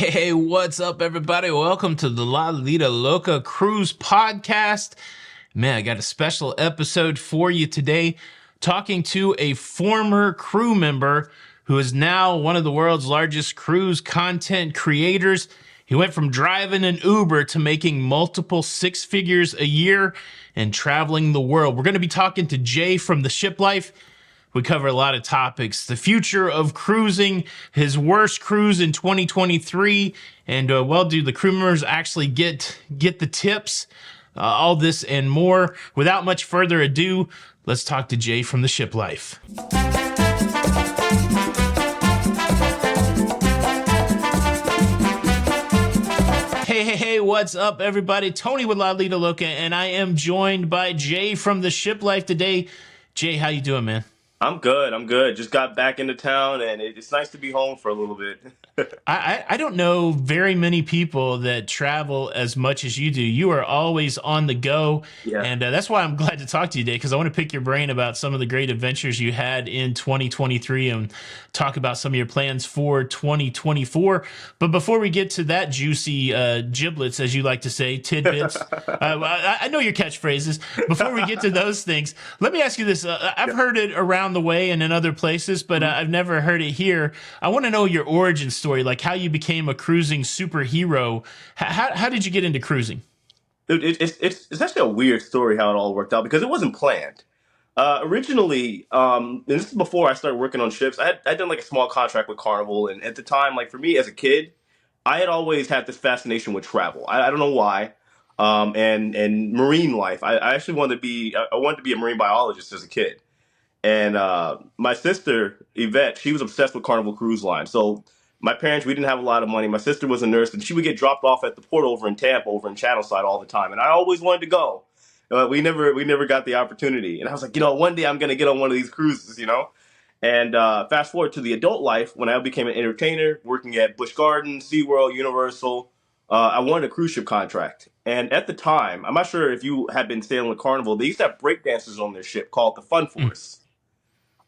Hey, what's up, everybody? Welcome to the La Vida Loca Cruise Podcast. Man, I got a special episode for you today, talking to a former crew member who is now one of the world's largest cruise content creators. He went from driving an Uber to making multiple six figures a year and traveling the world. We're going to be talking to Jay from the Shiplife. We cover a lot of topics: the future of cruising, his worst cruise in 2023, and do the crew members actually get the tips? All this and more. Without much further ado, let's talk to Jay from the Shiplife. Hey, what's up, everybody? Tony with La Vida Loca, and I am joined by Jay from the Shiplife today. Jay, how you doing, man? I'm good. Just got back into town, and it's nice to be home for a little bit. I don't know very many people that travel as much as you do. You are always on the go, Yeah. and that's why I'm glad to talk to you today, because I want to pick your brain about some of the great adventures you had in 2023 and talk about some of your plans for 2024. But before we get to that juicy giblets, as you like to say, tidbits, I know your catchphrases. Before we get to those things, let me ask you this. I've heard it around the way and in other places, but I've never heard it here. I want to know your origin story, like how you became a cruising superhero. How did you get into cruising? It's actually a weird story how it all worked out because it wasn't planned. Originally, and this is before I started working on ships. I'd done like a small contract with Carnival, and at the time, like for me as a kid, I had always had this fascination with travel. I don't know why. And marine life. I actually I wanted to be a marine biologist as a kid. And my sister, Yvette, she was obsessed with Carnival Cruise Line. So my parents, we didn't have a lot of money. My sister was a nurse, and she would get dropped off at the port over in Tampa, over in Channelside all the time. And I always wanted to go. We never got the opportunity. And I was like, one day I'm going to get on one of these cruises. And fast forward to the adult life, when I became an entertainer, working at Busch Gardens, SeaWorld, Universal, I wanted a cruise ship contract. And at the time, I'm not sure if you had been sailing with Carnival, they used to have breakdancers on their ship called the Fun Force.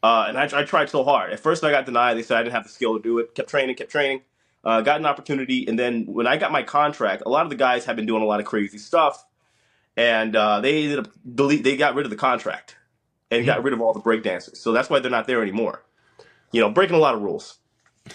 And I tried so hard. At first, I got denied. They said I didn't have the skill to do it. Kept training. Got an opportunity. And then when I got my contract, a lot of the guys had been doing a lot of crazy stuff. And they ended up they got rid of the contract and got rid of all the breakdancers. So that's why they're not there anymore. Breaking a lot of rules.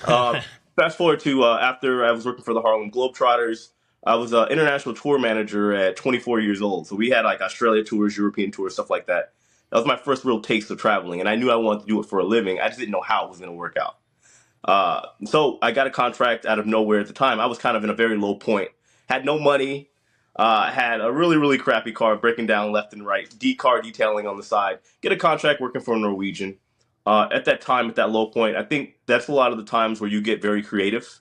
Fast forward to after I was working for the Harlem Globetrotters. I was an international tour manager at 24 years old. So we had like Australia tours, European tours, stuff like that. That was my first real taste of traveling, and I knew I wanted to do it for a living. I just didn't know how it was going to work out. So I got a contract out of nowhere at the time. I was kind of in a very low point. Had no money. Had a really, really crappy car breaking down left and right. car detailing on the side. Get a contract working for a Norwegian. At that time, at that low point, I think that's a lot of the times where you get very creative.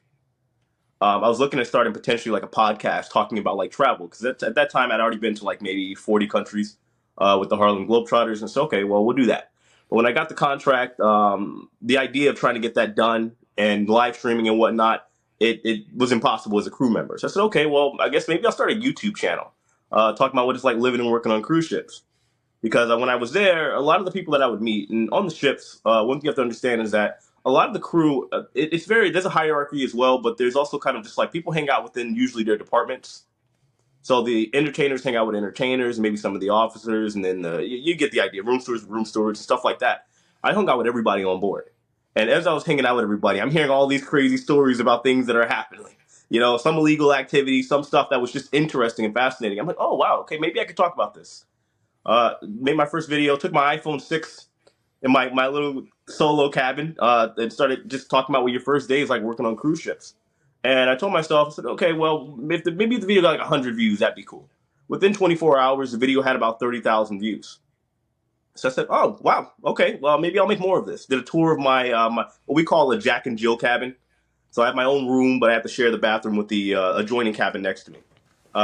I was looking at starting potentially like a podcast talking about like travel, because at that time I'd already been to like maybe 40 countries. With the Harlem Globetrotters, and so okay, well, we'll do that. But when I got the contract, the idea of trying to get that done and live streaming and whatnot, it was impossible as a crew member. So I said, okay, well, I guess maybe I'll start a YouTube channel talking about what it's like living and working on cruise ships. Because when I was there, a lot of the people that I would meet, and on the ships, one thing you have to understand is that a lot of the crew, there's a hierarchy as well, but there's also kind of just like people hang out within usually their departments. So the entertainers hang out with entertainers, maybe some of the officers, and then you get the idea. Room stewards, and stuff like that. I hung out with everybody on board. And as I was hanging out with everybody, I'm hearing all these crazy stories about things that are happening. Some illegal activity, some stuff that was just interesting and fascinating. I'm like, oh, wow, okay, maybe I could talk about this. Made my first video, took my iPhone 6 in my little solo cabin, and started just talking about what your first day is like working on cruise ships. And I told myself, I said, okay, well, maybe if the video got like 100 views, that'd be cool. Within 24 hours, the video had about 30,000 views. So I said, oh, wow, okay, well, maybe I'll make more of this. Did a tour of my what we call a Jack and Jill cabin. So I have my own room, but I have to share the bathroom with the adjoining cabin next to me.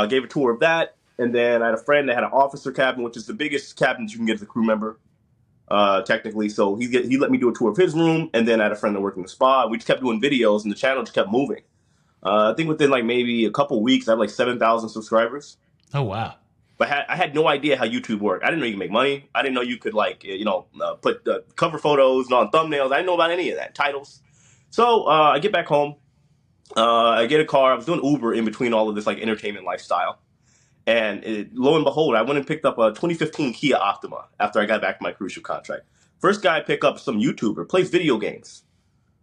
Gave a tour of that, and then I had a friend that had an officer cabin, which is the biggest cabin that you can get as a crew member, technically. So he let me do a tour of his room, and then I had a friend that worked in the spa. We just kept doing videos, and the channel just kept moving. I think within like maybe a couple weeks, I had like 7,000 subscribers. Oh, wow. But I had no idea how YouTube worked. I didn't know you could make money. I didn't know you could put cover photos on thumbnails. I didn't know about any of that, titles. So I get back home, I get a car. I was doing Uber in between all of this like entertainment lifestyle. And lo and behold, I went and picked up a 2015 Kia Optima after I got back from my cruise ship contract. First guy I pick up, some YouTuber, plays video games.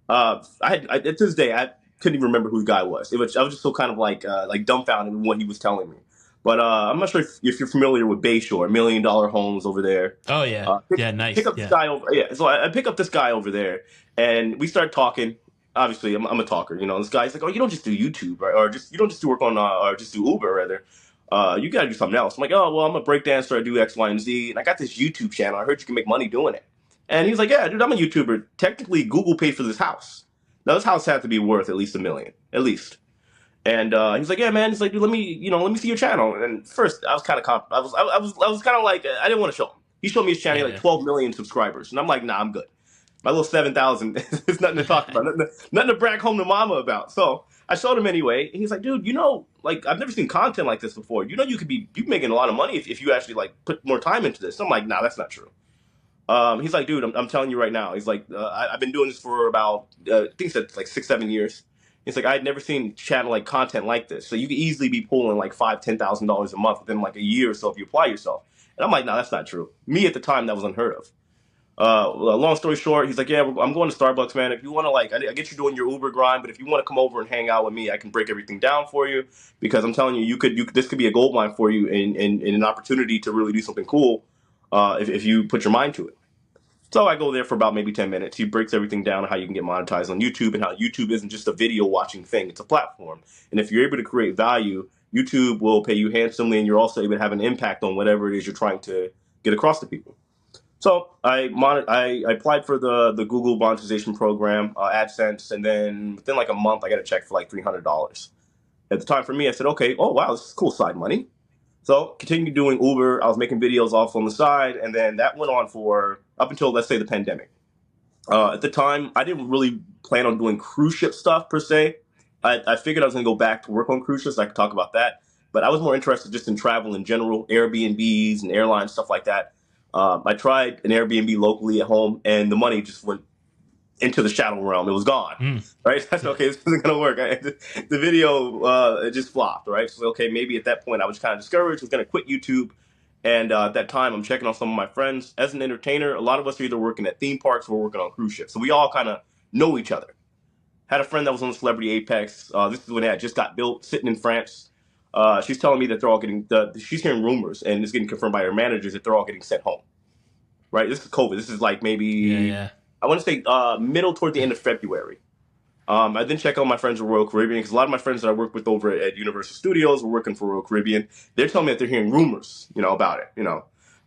To this day, I couldn't even remember who the guy was. I was just so kind of like dumbfounded in what he was telling me. But I'm not sure if you're familiar with Bayshore, $1 million homes over there. Oh yeah. Pick, Yeah, pick nice. up this Yeah. guy over. Yeah, so I pick up this guy over there, and we start talking. Obviously, I'm a talker. You know, this guy's like, "Oh, you don't just do YouTube, right? Or just you don't just do work on, or just do Uber, rather. You gotta do something else." I'm like, "Oh, well, I'm a breakdancer. I do X, Y, and Z, and I got this YouTube channel. I heard you can make money doing it." And he's like, "Yeah, dude, I'm a YouTuber. Technically, Google paid for this house. Now, this house had to be worth at least 1 million, at least." And he's like, "Yeah, man." He's like, "Dude, let me see your channel." And first, I was kind of, I was kind of like, I didn't want to show him. He showed me his channel, he Yeah, had like yeah. 12 million subscribers, and I'm like, "Nah, I'm good. My little 7,000 is nothing to talk about, nothing to brag home to mama about." So I showed him anyway, and he's like, "Dude, like I've never seen content like this before. You making a lot of money if you actually like put more time into this." I'm like, "Nah, that's not true." He's like, "Dude, I'm telling you right now." He's like, I've been doing this for about, I think he said like 6, 7 years. He's like, "I had never seen channel like content like this. So you could easily be pulling like $5,000, $10,000 a month within like a year or so if you apply yourself." And I'm like, "No, that's not true." Me at the time, that was unheard of. Well, long story short, he's like, "Yeah, I'm going to Starbucks, man. If you want to, like, I get you doing your Uber grind, but if you want to come over and hang out with me, I can break everything down for you because I'm telling you, this could be a gold mine for you in an opportunity to really do something cool, if you put your mind to it." So I go there for about maybe 10 minutes. He breaks everything down, how you can get monetized on YouTube and how YouTube isn't just a video watching thing, it's a platform. And if you're able to create value, YouTube will pay you handsomely and you're also able to have an impact on whatever it is you're trying to get across to people. So I applied for the Google monetization program, AdSense, and then within like a month, I got a check for like $300. At the time for me, I said, "Okay, oh wow, this is cool side money." So continued doing Uber. I was making videos off on the side, and then that went on for up until, let's say, the pandemic. At the time, I didn't really plan on doing cruise ship stuff per se. I figured I was going to go back to work on cruise ships. I could talk about that, but I was more interested just in travel in general, Airbnbs and airlines, stuff like that. I tried an Airbnb locally at home, and the money just went into the shadow realm. It was gone. Mm. Right? That's Yeah. okay. This isn't gonna work. The video, it just flopped. Right? So okay, maybe at that point I was kind of discouraged. I was gonna quit YouTube. And at that time, I'm checking on some of my friends. As an entertainer, a lot of us are either working at theme parks or working on cruise ships. So we all kind of know each other. Had a friend that was on Celebrity Apex. This is when it just got built, sitting in France. She's telling me that they're all she's hearing rumors, and it's getting confirmed by her managers that they're all getting sent home. Right? This is COVID. This is like Yeah, maybe, yeah. I want to say, middle toward the end of February. I then check out my friends with Royal Caribbean because a lot of my friends that I work with over at Universal Studios were working for Royal Caribbean. They're telling me that they're hearing rumors, about it, So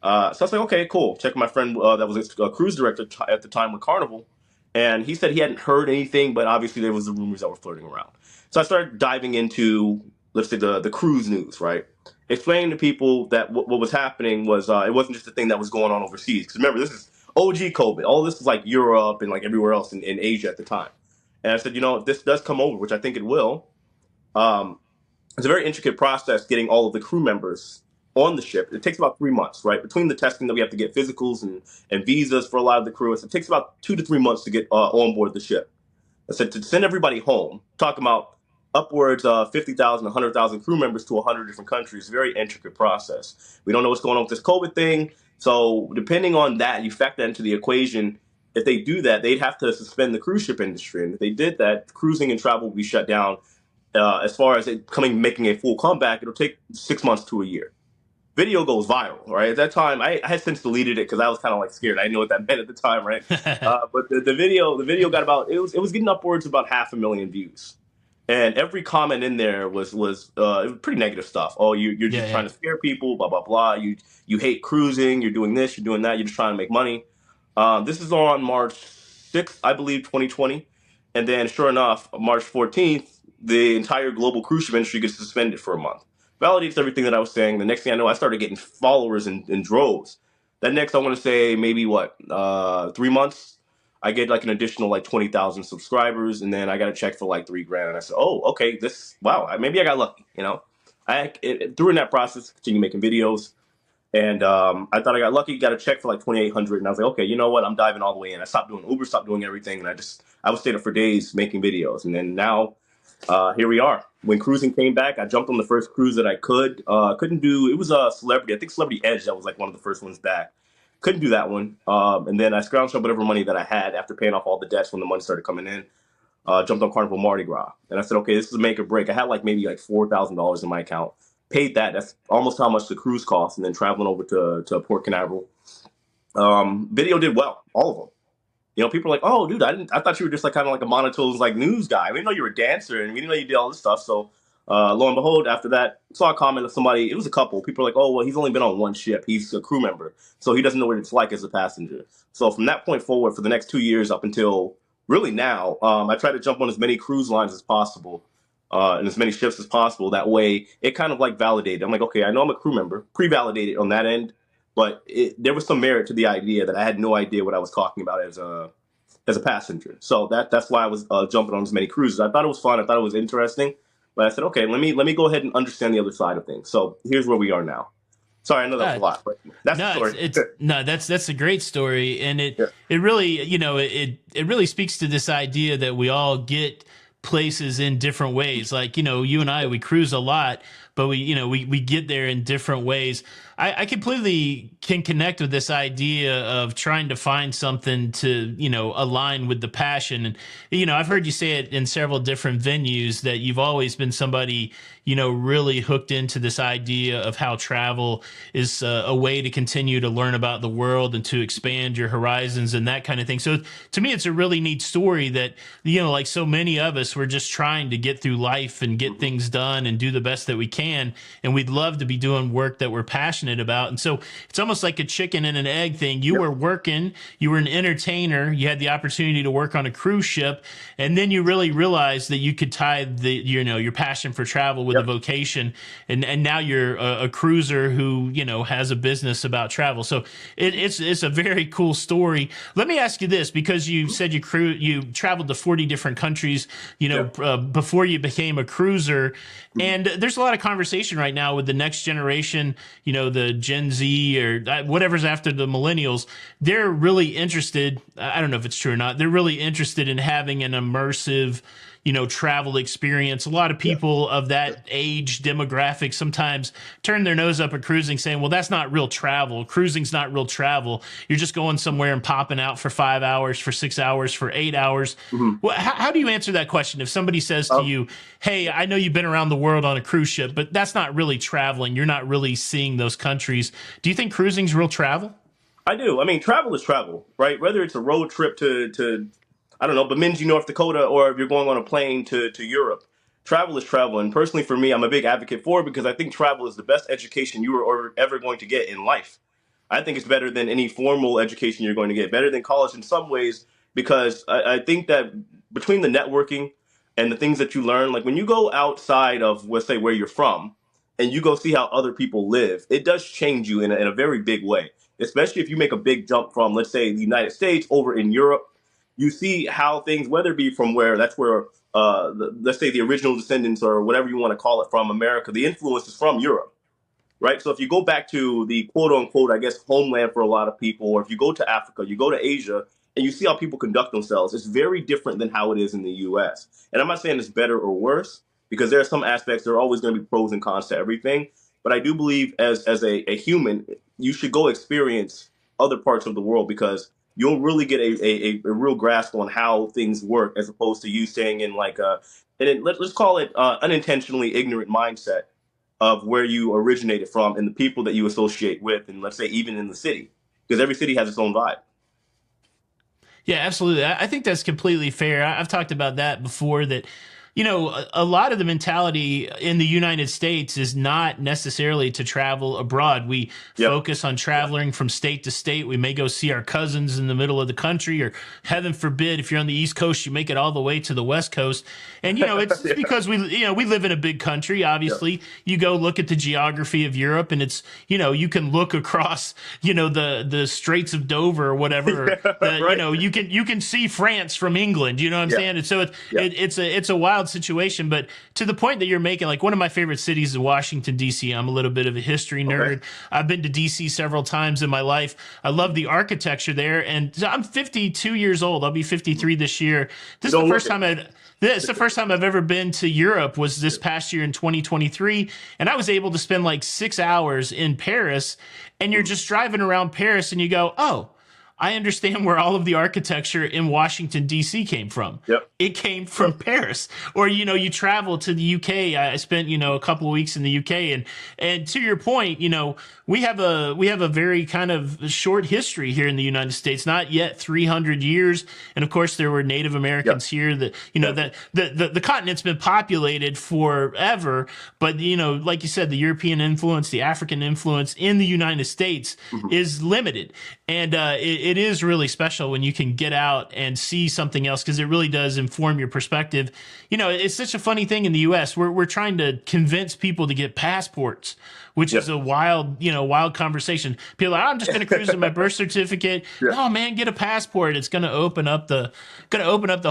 I was like, okay, cool. Check my friend that was a cruise director at the time with Carnival, and he said he hadn't heard anything, but obviously there was the rumors that were flirting around. So I started diving into, let's say, the cruise news, right? Explaining to people that what was happening was, it wasn't just a thing that was going on overseas. Because remember, this is OG COVID. All this is like Europe and like everywhere else in Asia at the time. And I said, if this does come over, which I think it will, um, it's a very intricate process getting all of the crew members on the ship. It takes about 3 months, right? Between the testing that we have to get physicals and visas for a lot of the crew, it takes about 2 to 3 months to get on board the ship. I said to send everybody home, talking about upwards of 50,000, 100,000 crew members to 100 different countries. Very intricate process. We don't know what's going on with this COVID thing. So depending on that, you factor that into the equation. If they do that, they'd have to suspend the cruise ship industry. And if they did that, cruising and travel would be shut down. As far as it making a full comeback, it'll take 6 months to a year. Video goes viral, right? At that time, I had since deleted it because I was kind of like scared. I didn't know what that meant at the time, right? But the video got about, it was getting upwards of about 500,000 views, and every comment in there was pretty negative stuff. Oh, you're Yeah, just yeah. trying to scare people, blah blah blah. You hate cruising. You're doing this. You're doing that. You're just trying to make money. This is on March 6th, I believe, 2020, and then sure enough, March 14th, the entire global cruise ship industry gets suspended for a month. Validates everything that I was saying. The next thing I know, I started getting followers in droves. That next, I want to say maybe what, 3 months, I get like an additional like 20,000 subscribers, and then I got a check for like 3 grand. And I said, "Oh, okay, wow, maybe I got lucky." During that process, continue making videos, and I thought I got lucky. Got a check for like 2,800, and I was like, "Okay, you know what? I'm diving all the way in." I stopped doing Uber, stopped doing everything, and I would stay up for days making videos. And then now, Here we are. When cruising came back, I jumped on the first cruise that I could. Couldn't do. It was a Celebrity. I think Celebrity Edge. That was like one of the first ones back. Couldn't do that one. And then I scrounged up whatever money that I had after paying off all the debts when the money started coming in. Jumped on Carnival Mardi Gras, and I said, okay, this is a make or break. I had like maybe like $4,000 in my account. Paid that. That's almost how much the cruise cost, and then traveling over to Port Canaveral. Video did well, all of them. People are like, "Oh, dude, I thought you were just like kind of like a monotone like news guy. We didn't know you were a dancer, and we didn't know you did all this stuff." So, lo and behold, after that, saw a comment of somebody. It was a couple. People are like, "Oh, well, he's only been on one ship. He's a crew member, so he doesn't know what it's like as a passenger." So, from that point forward, for the next 2 years up until really now, I try to jump on as many cruise lines as possible, and as many ships as possible. That way, it kind of like validated. I'm like, okay, I know I'm a crew member, pre-validated on that end. But there was some merit to the idea that I had no idea what I was talking about as a passenger. So that's why I was jumping on as many cruises. I thought it was fun. I thought it was interesting. But I said, okay, let me go ahead and understand the other side of things. So here's where we are now. Sorry, I know that's a lot, but that's the No, story. that's a great story, and Yeah. it really it really speaks to this idea that we all get places in different ways. Like you and I, we cruise a lot, but we get there in different ways. I completely can connect with this idea of trying to find something to align with the passion. And I've heard you say it in several different venues that you've always been somebody really hooked into this idea of how travel is a way to continue to learn about the world and to expand your horizons and that kind of thing. So to me, it's a really neat story that like so many of us, we're just trying to get through life and get things done and do the best that we can, and we'd love to be doing work that we're passionate about. And so it's almost like a chicken and an egg thing. You were working, you were an entertainer, you had the opportunity to work on a cruise ship, and then you really realized that you could tie your passion for travel with a vocation, and now you're a cruiser who has a business about travel. So it's a very cool story. Let me ask you this, because you said you traveled to 40 different countries before you became a cruiser, and there's a lot of conversation right now with the next generation, the Gen Z or whatever's after the millennials. They're really interested, I don't know if it's true or not, they're really interested in having an immersive travel experience. A lot of people of that age demographic sometimes turn their nose up at cruising, saying, well, that's not real travel. Cruising's not real travel. You're just going somewhere and popping out for 5 hours, for 6 hours, for 8 hours. Well, how do you answer that question? If somebody says to you, hey, I know you've been around the world on a cruise ship, but that's not really traveling. You're not really seeing those countries. Do you think cruising's real travel? I do. I mean, travel is travel, right? Whether it's a road trip to I don't know, Bemidji, North Dakota, or if you're going on a plane to Europe. Travel is travel. And personally, for me, I'm a big advocate for it because I think travel is the best education you are ever going to get in life. I think it's better than any formal education you're going to get, better than college in some ways, because I think that between the networking and the things that you learn, like when you go outside of, let's say, where you're from, and you go see how other people live, it does change you in a very big way, especially if you make a big jump from, let's say, the United States over in Europe. You see how things, whether it be from that's where, let's say the original descendants or whatever you want to call it from America, the influence is from Europe, right? So if you go back to the quote unquote, I guess, homeland for a lot of people, or if you go to Africa, you go to Asia, and you see how people conduct themselves, it's very different than how it is in the US. And I'm not saying it's better or worse, because there are some aspects, there are always going to be pros and cons to everything. But I do believe as a human, you should go experience other parts of the world, because you'll really get a real grasp on how things work, as opposed to you staying in like let's call it unintentionally ignorant mindset of where you originated from and the people that you associate with, and let's say even in the city, because every city has its own vibe. Yeah, absolutely. I think that's completely fair. I've talked about that before, that a lot of the mentality in the United States is not necessarily to travel abroad. We focus on traveling from state to state. We may go see our cousins in the middle of the country, or heaven forbid, if you're on the East Coast, you make it all the way to the West Coast. And, it's because we live in a big country. Obviously, you go look at the geography of Europe, and it's, you can look across, the Straits of Dover or whatever. Right. You can see France from England. You know what I'm saying? And so it's a wild wild situation, but to the point that you're making, like one of my favorite cities is Washington, D.C. I'm a little bit of a history nerd. I've been to D.C. several times in my life. I love the architecture there. And I'm 52 years old. I'll be 53 this year. You This is the don't look first it. time It's the first time I've ever been to Europe was this past year in 2023. And I was able to spend like 6 hours in Paris. And you're just driving around Paris and you go, oh, I understand where all of the architecture in Washington, D.C. came from. Yep. It came from Paris. Or, you travel to the UK. I spent, a couple of weeks in the UK. And to your point, we have a very kind of short history here in the United States, not yet 300 years. And of course, there were Native Americans here that, that the continent's been populated forever. But, like you said, the European influence, the African influence in the United States is limited. And it is really special when you can get out and see something else, because it really does inform your perspective. It's such a funny thing in the U.S. We're trying to convince people to get passports, which is a wild conversation. People are like, I'm just going to cruise with my birth certificate. Oh man, get a passport. It's going to open up the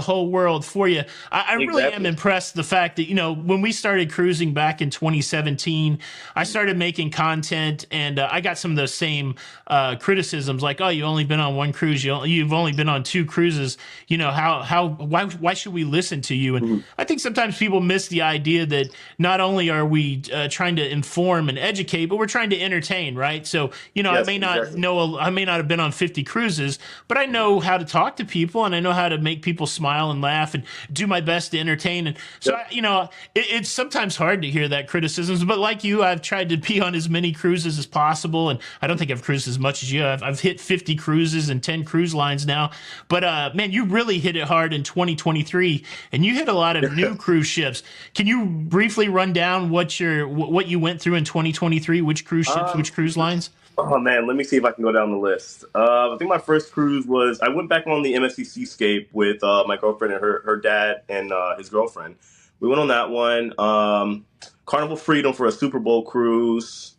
whole world for you. I really am impressed the fact that, when we started cruising back in 2017, I started making content, and I got some of those same criticisms like, oh, you've only been on one cruise. You've only been on 2 cruises. Why should we listen to you? And I think sometimes people miss the idea that not only are we trying to inform and educate, but we're trying to entertain, right? So, I may not I may not have been on 50 cruises, but I know how to talk to people, and I know how to make people smile and laugh and do my best to entertain. And so, it's sometimes hard to hear that criticisms, but like you, I've tried to be on as many cruises as possible. And I don't think I've cruised as much as you. I've hit 50 cruises and 10 cruise lines now. But man, you really hit it hard in 2023, and you hit a lot of new cruise ships. Can you briefly run down what you went through in 2023? Which cruise ships, which cruise lines? Oh man, let me see if I can go down the list. I think my first cruise was I went back on the MSC Seascape with my girlfriend and her dad and his girlfriend. We went on that one. Carnival Freedom for a Super Bowl cruise.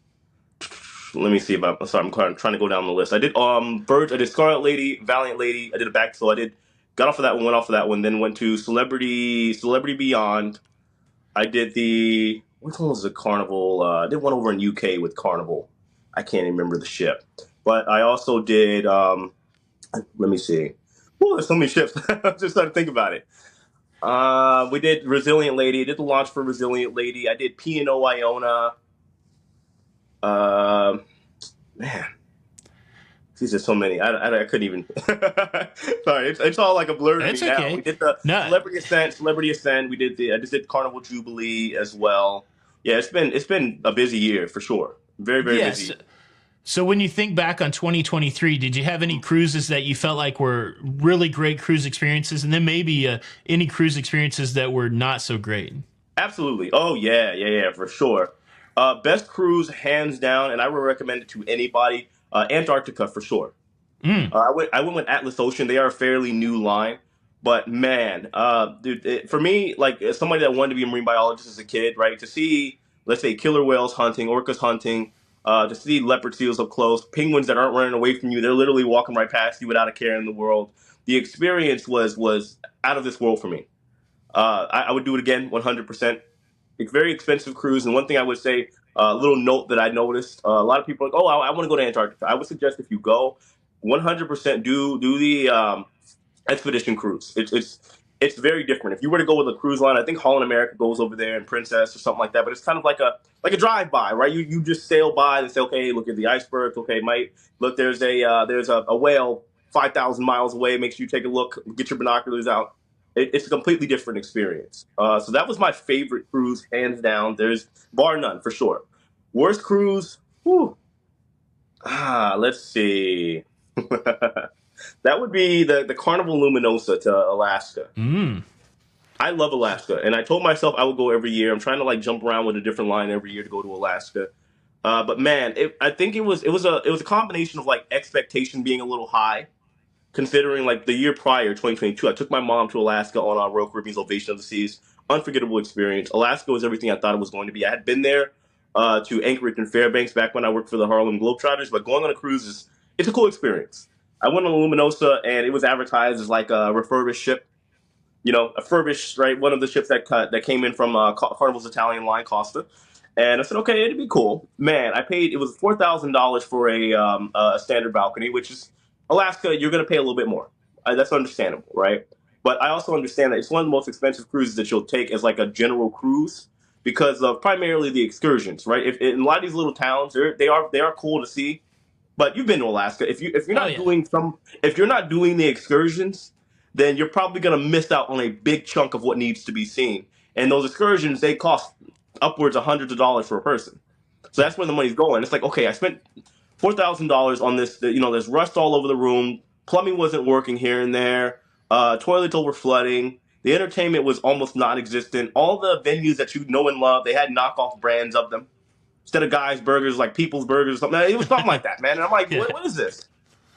Let me see if I'm sorry. I'm trying to go down the list. I did Verge. I did Scarlet Lady, Valiant Lady. I did a back. So I did got off of that one, went off of that one, then went to Celebrity Beyond. I did which one was the Carnival? I did one over in UK with Carnival. I can't even remember the ship. But I also did, let me see. Ooh, there's so many ships. I'm just starting to think about it. We did Resilient Lady. I did the launch for Resilient Lady. I did P&O Iona. Man, these are so many. I couldn't even. Sorry, it's all like a blur to me now. Okay. We did the Celebrity Ascent. I just did Carnival Jubilee as well. Yeah, it's been a busy year for sure. Very, very busy. So when you think back on 2023, did you have any cruises that you felt like were really great cruise experiences, and then maybe any cruise experiences that were not so great? Absolutely. Oh yeah, for sure. Best cruise, hands down, and I would recommend it to anybody. Antarctica for sure. I went with Atlas Ocean. They are a fairly new line, but man, dude, for me, like as somebody that wanted to be a marine biologist as a kid, right? To see, let's say, killer whales hunting, orcas hunting, to see leopard seals up close, penguins that aren't running away from you, they're literally walking right past you without a care in the world. The experience was out of this world for me. I would do it again, 100%. It's very expensive cruise, and one thing I would say, a little note that I noticed, a lot of people are like, oh, I want to go to Antarctica. I would suggest if you go, 100% do the expedition cruise. It's very different. If you were to go with a cruise line, I think Holland America goes over there and Princess or something like that. But it's kind of like a drive by, right? You just sail by and say, okay, look at the icebergs. Okay, look, there's a whale 5,000 miles away. Make sure you take a look, get your binoculars out. It's a completely different experience. So that was my favorite cruise, hands down. There's bar none for sure. Worst cruise, whew. Let's see. That would be the Carnival Luminosa to Alaska. I love Alaska, and I told myself I would go every year. I'm trying to like jump around with a different line every year to go to Alaska. But man, I think it was a combination of like expectation being a little high, considering like the year prior, 2022, I took my mom to Alaska on our Royal Caribbean's Ovation of the Seas. Unforgettable experience. Alaska was everything I thought it was going to be. I had been there to Anchorage and Fairbanks back when I worked for the Harlem Globetrotters, but going on a cruise it's a cool experience. I went on the Luminosa, and it was advertised as like a refurbished ship. a furbished, right, one of the ships that came in from Carnival's Italian line, Costa. And I said, okay, it'd be cool. Man, I paid, it was $4,000 for a standard balcony, which is Alaska, you're going to pay a little bit more. That's understandable, right? But I also understand that it's one of the most expensive cruises that you'll take as like a general cruise because of primarily the excursions, right? If in a lot of these little towns, they are cool to see, but you've been to Alaska. If you're Oh not yeah. doing if you're not doing the excursions, then you're probably going to miss out on a big chunk of what needs to be seen. And those excursions, they cost upwards of hundreds of dollars for a person. So Yeah. that's where the money's going. It's like, okay, I spent $4,000 on this. There's rust all over the room. Plumbing wasn't working here and there. Toilets over flooding. The entertainment was almost non-existent. All the venues that you know and love, they had knockoff brands of them instead of Guys Burgers, like People's Burgers or something. It was something like that, man. And I'm like, Yeah. what is this?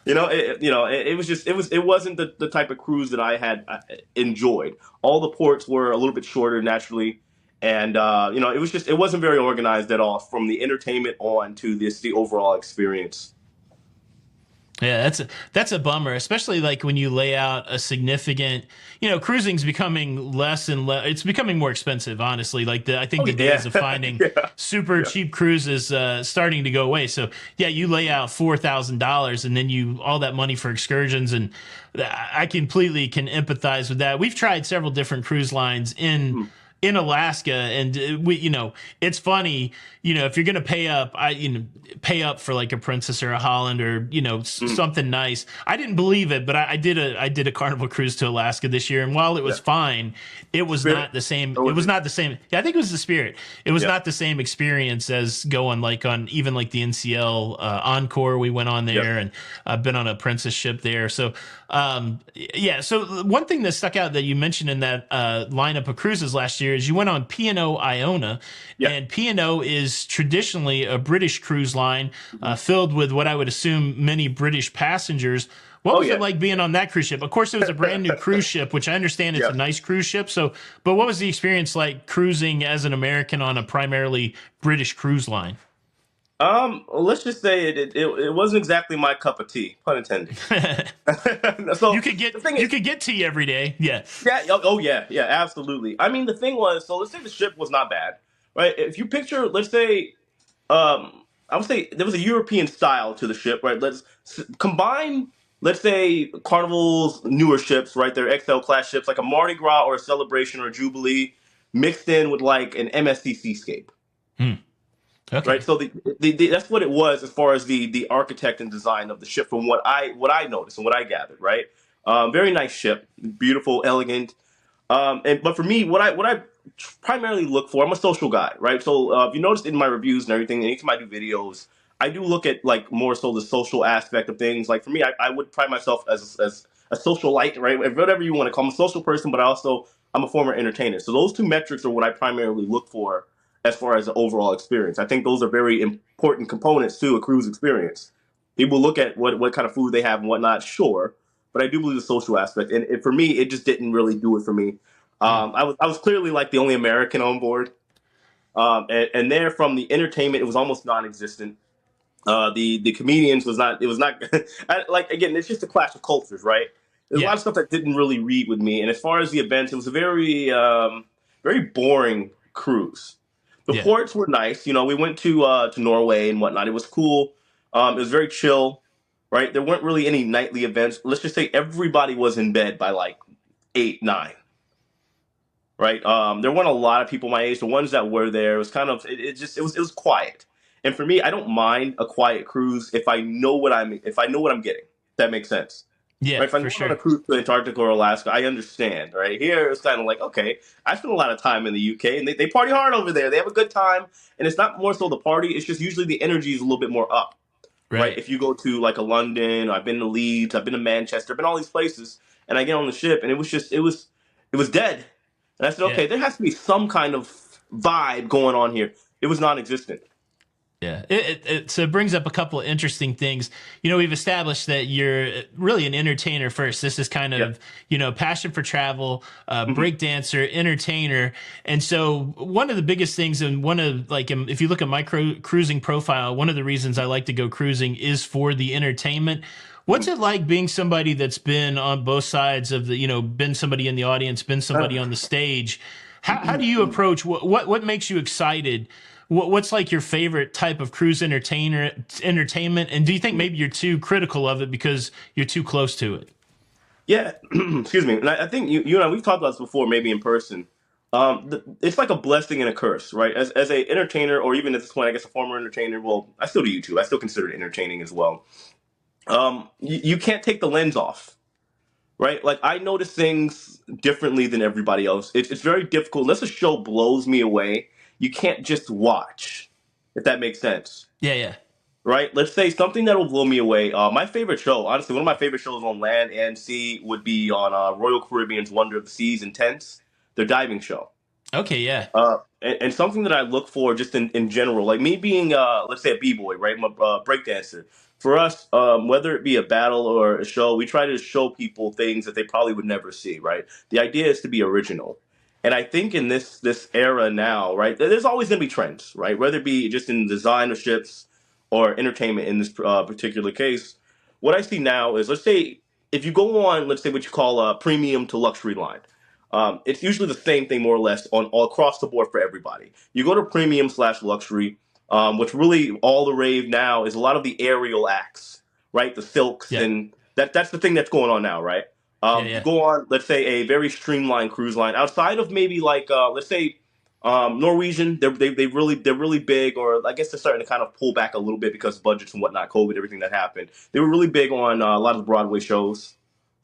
It was just it wasn't the type of cruise that I had enjoyed. All the ports were a little bit shorter naturally, and it wasn't very organized at all from the entertainment on to the overall experience. Yeah, that's a bummer, especially like when you lay out a significant, cruising's becoming less and less. It's becoming more expensive, honestly. I think Oh the yeah, days of finding yeah, super yeah. cheap cruises starting to go away. So yeah, you lay out $4,000 and then all that money for excursions, and I completely can empathize with that. We've tried several different cruise lines Mm, in Alaska, and it's funny, if you're gonna pay up for like a Princess or a Holland or mm, something nice. I didn't believe it, but I did a Carnival cruise to Alaska this year, and while it yeah. was fine, it was Spirit, not the same. or It was was it? not the same. Yeah, I think it was the Spirit. It was Yeah, not the same experience as going like on even like the NCL Encore. We went on yep. there, and I've been on a Princess ship there. So yeah. So one thing that stuck out that you mentioned in that lineup of cruises last year is you went on P&O Iona, Yeah. and P&O is traditionally a British cruise line Mhm. filled with what I would assume many British passengers. What Oh was it yeah. like being on that cruise ship? Of course, it was a brand new cruise ship, which I understand it's a Yeah. nice cruise ship. So, but what was the experience like cruising as an American on a primarily British cruise line? Let's just say it wasn't exactly my cup of tea, pun intended. So the thing You is, could get tea every day. Yeah. yeah, oh yeah, yeah, absolutely. I mean, the thing was, so let's say the ship was not bad, right? If you picture, let's say, I would say there was a European style to the ship, right? Combine, let's say, Carnival's newer ships, right? Their XL class ships, like a Mardi Gras or a Celebration or a Jubilee, mixed in with like an MSC Seascape. Hmm. Right. Okay. So that's what it was as far as the architect and design of the ship, from what I noticed and what I gathered. Right. Very nice ship, beautiful, elegant. But for me, what I primarily look for, I'm a social guy, right? So if you noticed in my reviews and everything, anytime I do videos, I do look at like more so the social aspect of things. Like for me, I would pride myself as a socialite, right? Whatever you want to call me, a social person, but I'm a former entertainer. So those two metrics are what I primarily look for as far as the overall experience. I think those are very important components to a cruise experience. People look at what kind of food they have and whatnot, sure, but I do believe the social aspect. And for me, it just didn't really do it for me. Hmm. I was clearly like the only American on board, and there from the entertainment, it was almost non-existent. The comedians was not. It was not like, again. It's just a clash of cultures, right? There's a lot Yeah. of stuff that didn't really read with me. And as far as the events, it was a very boring cruise. The Yeah. ports were nice. We went to Norway and whatnot. It was cool. It was very chill, right? There weren't really any nightly events. Let's just say everybody was in bed by like 8, 9, right? There weren't a lot of people my age. The ones that were there, it was kind of it was quiet. And for me, I don't mind a quiet cruise if I know what I'm getting. If that makes sense. Yeah. Right? If I'm For going on a sure. cruise to Antarctica or Alaska, I understand. Right here, it's kind of like, okay, I spend a lot of time in the UK, and they party hard over there. They have a good time, and it's not more so the party. It's just usually the energy is a little bit more up. Right? Right. If you go to like a London, I've been to Leeds, I've been to Manchester, I've been all these places, and I get on the ship, and it was dead. And I said, Yeah. okay, there has to be some kind of vibe going on here. It was non-existent. Yeah. So it brings up a couple of interesting things. We've established that you're really an entertainer first. This is kind Yeah. of, passion for travel, Hmm. break dancer, entertainer. And so one of the biggest things, and one of like, if you look at my cruising profile, one of the reasons I like to go cruising is for the entertainment. What's Hmm. it like being somebody that's been on both sides of the, been somebody in the audience, been somebody on the stage? How do you approach what makes you excited? What's like your favorite type of cruise entertainment? And do you think maybe you're too critical of it because you're too close to it? Yeah, excuse me. And I think you and I, we've talked about this before, maybe in person. It's like a blessing and a curse, right? As a entertainer, or even at this point, I guess a former entertainer. Well, I still do YouTube. I still consider it entertaining as well. You can't take the lens off, right? Like I notice things differently than everybody else. It's very difficult unless a show blows me away. You can't just watch, if that makes sense, Yeah, yeah. right? Let's say something that will blow me away. My favorite show, honestly, one of my favorite shows on land and sea would be on Royal Caribbean's Wonder of the Seas Intense, their diving show. Okay, yeah. And something that I look for just in general, like me being, let's say, a b-boy, right? I'm a breakdancer. For us, whether it be a battle or a show, we try to show people things that they probably would never see, right? The idea is to be original. And I think in this era now, right, there's always going to be trends, right? Whether it be just in design of ships or entertainment in this particular case. What I see now is, let's say, if you go on, let's say what you call a premium to luxury line, it's usually the same thing more or less on all across the board for everybody. You go to premium slash luxury, which really all the rave now is a lot of the aerial acts, right? The silks Yeah. and that's the thing that's going on now, right? Yeah, You yeah. go on, let's say a very streamlined cruise line outside of maybe like let's say Norwegian. They're really big, or I guess they're starting to kind of pull back a little bit because of budgets and whatnot, COVID, everything that happened. They were really big on a lot of the Broadway shows.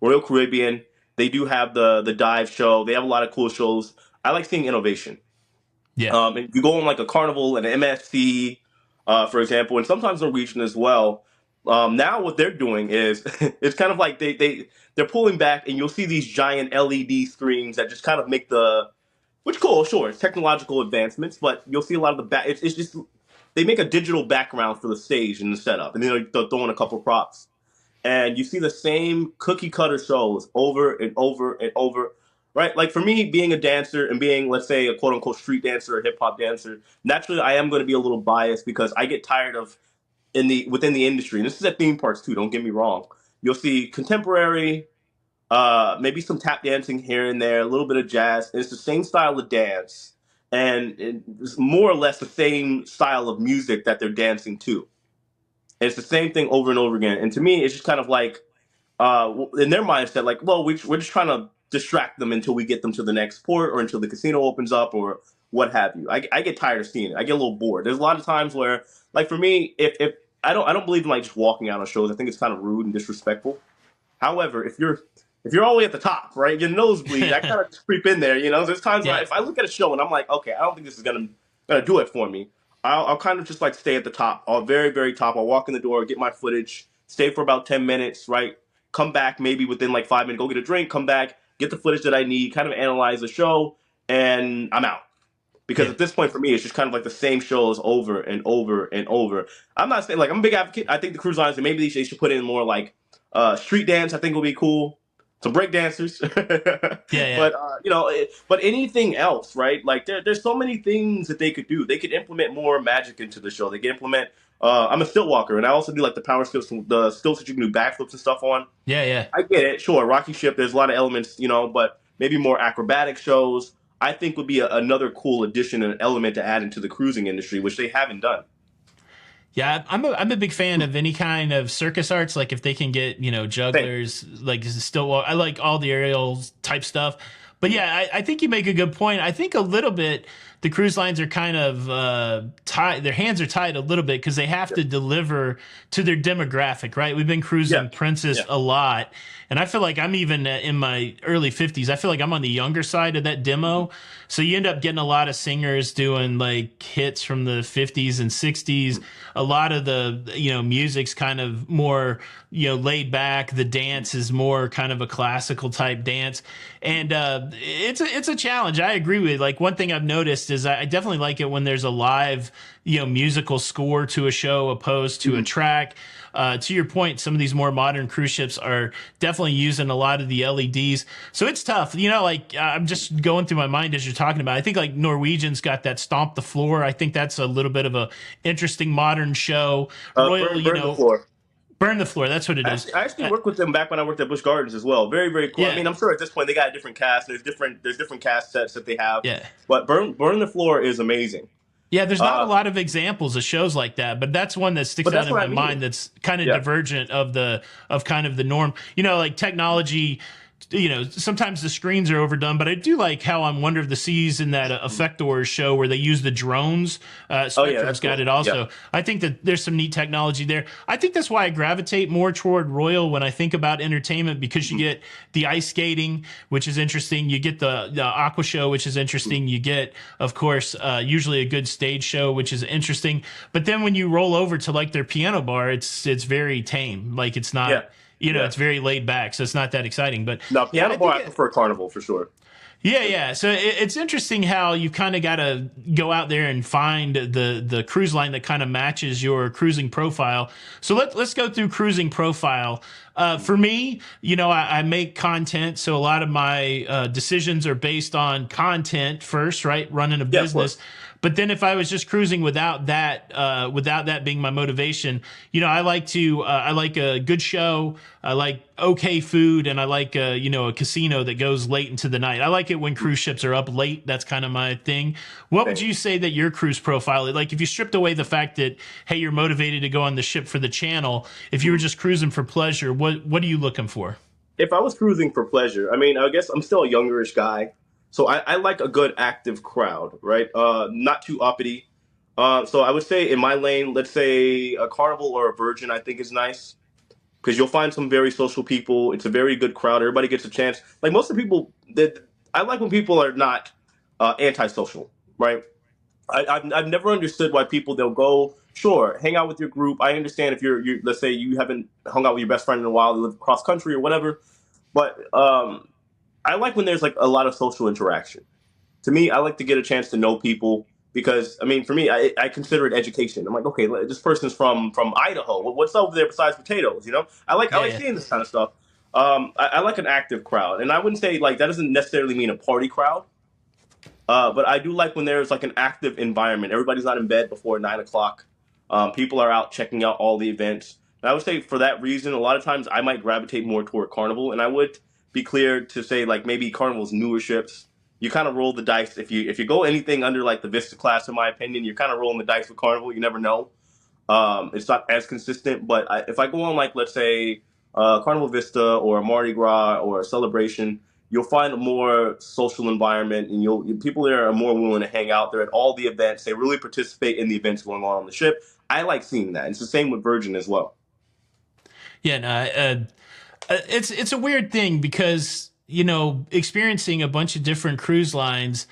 Royal Caribbean, they do have the dive show. They have a lot of cool shows. I like seeing innovation. Yeah. And you go on like a Carnival and an MSC, for example, and sometimes Norwegian as well. Now what they're doing is it's kind of like they're pulling back, and you'll see these giant LED screens that just kind of make the which cool, sure, it's technological advancements, but you'll see a lot of the back. It's just they make a digital background for the stage and the setup, and then they'll throw in a couple props, and you see the same cookie cutter shows over and over and over. Right, like for me, being a dancer and being, let's say, a quote unquote street dancer or hip hop dancer, naturally, I am going to be a little biased because I get tired of within the industry. And this is at theme parks too. Don't get me wrong. You'll see contemporary, maybe some tap dancing here and there, a little bit of jazz. And it's the same style of dance, and it's more or less the same style of music that they're dancing to. And it's the same thing over and over again. And to me, it's just kind of like in their mindset, like, well, we're just trying to distract them until we get them to the next port or until the casino opens up or what have you. I get tired of seeing it. I get a little bored. There's a lot of times where, like for me, if I don't believe in like just walking out on shows. I think it's kind of rude and disrespectful. However, if you're all the way at the top, right, your nosebleed, I kind of just creep in there. There's times where Yeah. if I look at a show and I'm like, okay, I don't think this is gonna do it for me. I'll kind of just like stay at the top, very very top. I'll walk in the door, get my footage, stay for about 10 minutes, right? Come back maybe within like 5 minutes, go get a drink, come back, get the footage that I need, kind of analyze the show, and I'm out. Because Yeah. at this point for me, it's just kind of like the same shows over and over and over. I'm not saying like I'm a big advocate. I think the cruise lines, and maybe they should put in more like street dance. I think would be cool. Some break dancers, Yeah, yeah. but but anything else, right? Like there's so many things that they could do. They could implement more magic into the show. They could implement. I'm a stilt walker, and I also do like the power skills, the stilts that you can do backflips and stuff on. Yeah, yeah. I get it, sure. Rocky Ship, there's a lot of elements, but maybe more acrobatic shows. I think would be another cool addition and element to add into the cruising industry, which they haven't done. Yeah, I'm a big fan of any kind of circus arts. Like if they can get Same. jugglers, like still, I like all the aerial type stuff. But yeah, I think you make a good point. I think a little bit the cruise lines are kind of tied. Their hands are tied a little bit because they have Yeah. to deliver to their demographic, right? We've been Yeah. cruising Princess Yeah. a lot, and I feel like I'm even in my early 50s. I feel like I'm on the younger side of that demo. So you end up getting a lot of singers doing like hits from the 50s and 60s. A lot of the music's kind of more laid back. The dance is more kind of a classical type dance, and it's a challenge. I agree with, like, one thing I've noticed noticed is I definitely like it when there's a live, musical score to a show opposed to a track. To your point, some of these more modern cruise ships are definitely using a lot of the LEDs. So it's tough. I'm just going through my mind as you're talking about it. I think like Norwegian's got that Stomp the Floor. I think that's a little bit of a interesting modern show. Royal, Burn the floor. Burn the Floor. That's what it is. I actually worked with them back when I worked at Busch Gardens as well. Very, very cool. I Yeah. mean, I'm sure at this point they got a different cast. There's different cast sets that they have. Yeah. But Burn the Floor is amazing. Yeah, there's not a lot of examples of shows like that, but that's one that sticks out in my mind that's kind of divergent of kind of the norm. Like technology, sometimes the screens are overdone, but I do like how on Wonder of the Seas in that Effectors show where they use the drones. Spectrum's got it also. Yeah. I think that there's some neat technology there. I think that's why I gravitate more toward Royal when I think about entertainment, because you get the ice skating, which is interesting. You get the aqua show, which is interesting. You get, of course, usually a good stage show, which is interesting. But then when you roll over to like their piano bar, it's very tame. Like it's not. Yeah. It's very laid back, so it's not that exciting. But no, piano bar, I prefer Carnival for sure. Yeah. So it's interesting how you kind of got to go out there and find the cruise line that kind of matches your cruising profile. So let's go through cruising profile. For me, I make content, so a lot of my decisions are based on content first, right? Running a business. But then if I was just cruising without that being my motivation, I like a good show. I like okay food, and I like a casino that goes late into the night. I like it when cruise ships are up late. That's kind of my thing. What would you say that your cruise profile, like if you stripped away the fact that, hey, you're motivated to go on the ship for the channel, if you were just cruising for pleasure, what are you looking for? If I was cruising for pleasure, I mean, I guess I'm still a youngerish guy. So I like a good active crowd, right? Not too uppity. So I would say in my lane, let's say a Carnival or a Virgin, I think is nice because you'll find some very social people. It's a very good crowd. Everybody gets a chance. Like most of the people, I like when people are not antisocial, right? I've never understood why they'll go, sure, hang out with your group. I understand if you're let's say you haven't hung out with your best friend in a while, you live cross country or whatever, but I like when there's like a lot of social interaction. To me, I like to get a chance to know people because, I mean, for me, I consider it education. I'm like, okay, this person's from Idaho. What's over there besides potatoes? I like seeing this kind of stuff. I like an active crowd, and I wouldn't say like that doesn't necessarily mean a party crowd, but I do like when there's like an active environment. Everybody's not in bed before 9 o'clock. People are out checking out all the events. And I would say for that reason, a lot of times I might gravitate more toward Carnival, and I would be clear to say like maybe Carnival's newer ships, you kind of roll the dice. If you go anything under like the Vista class, in my opinion, you're kind of rolling the dice with Carnival. You never know. It's not as consistent, but if I go on like let's say Carnival Vista or a Mardi Gras or a Celebration, you'll find a more social environment, and people there are more willing to hang out. They're at all the events. They really participate in the events going on the ship. I like seeing that. It's the same with Virgin as well. Yeah, no, it's a weird thing because experiencing a bunch of different cruise lines,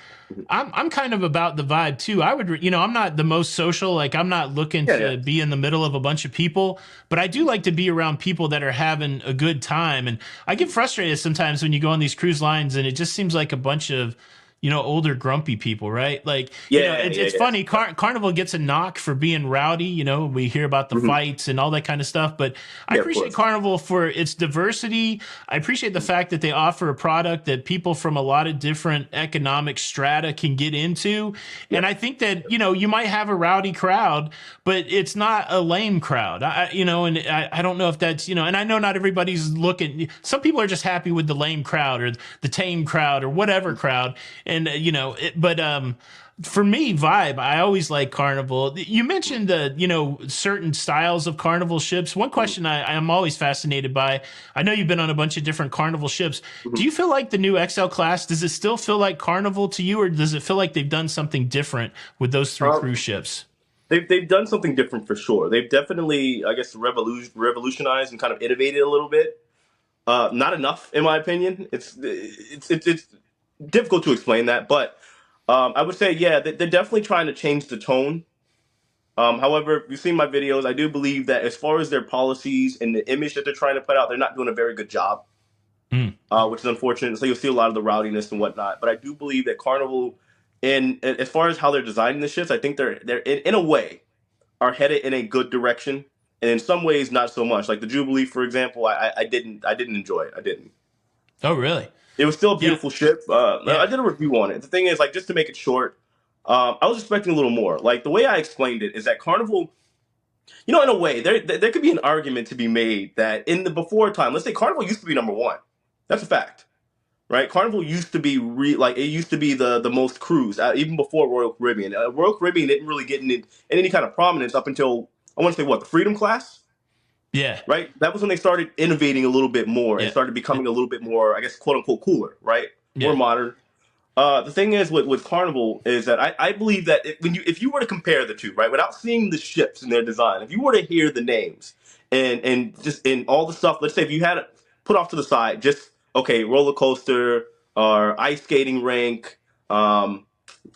I'm kind of about the vibe too. I would I'm not the most social, like I'm not looking to be in the middle of a bunch of people, but I do like to be around people that are having a good time. And I get frustrated sometimes when you go on these cruise lines and it just seems like a bunch of older grumpy people, right? Like, it's funny. Carnival gets a knock for being rowdy. We hear about the fights and all that kind of stuff, but I appreciate Carnival for its diversity. I appreciate the fact that they offer a product that people from a lot of different economic strata can get into. And I think that, you might have a rowdy crowd, but it's not a lame crowd. And I don't know if that's, and I know not everybody's looking, some people are just happy with the lame crowd or the tame crowd or whatever crowd. And, for me, vibe, I always like Carnival. You mentioned the, certain styles of Carnival ships. One question I am always fascinated by, I know you've been on a bunch of different Carnival ships. Do you feel like the new XL class, does it still feel like Carnival to you, or does it feel like they've done something different with those three cruise ships? They've done something different for sure. They've definitely, I guess, revolutionized and kind of innovated a little bit. Not enough, in my opinion. It's difficult to explain that, but I would say, yeah, they're definitely trying to change the tone. However, if you've seen my videos, I do believe that as far as their policies and the image that they're trying to put out, they're not doing a very good job, which is unfortunate. So you'll see a lot of the rowdiness and whatnot. But I do believe that Carnival And as far as how they're designing the ships, I think they're in a way are headed in a good direction, and in some ways not so much. Like the Jubilee, for example, I didn't enjoy it. I didn't. Oh, really? It was still a Yeah. beautiful ship. I Yeah. did a review on it. The thing is, like, just to make it short, I was expecting a little more. Like the way I explained it is that Carnival, in a way, there could be an argument to be made that in the before time, let's say Carnival used to be number one. That's a fact, right? Carnival used to be like it used to be the most cruised, even before Royal Caribbean. Royal Caribbean didn't really get in any kind of prominence up until I want to say what the Freedom class, Yeah. right? That was when they started innovating a little bit more and Yeah. started becoming a little bit more, I guess, quote unquote, cooler, right? More Yeah. modern. The thing is with Carnival is that I believe that if you were to compare the two, right, without seeing the ships and their design, if you were to hear the names and just in all the stuff, let's say if you had it put off to the side, just okay, roller coaster or ice skating rink, um,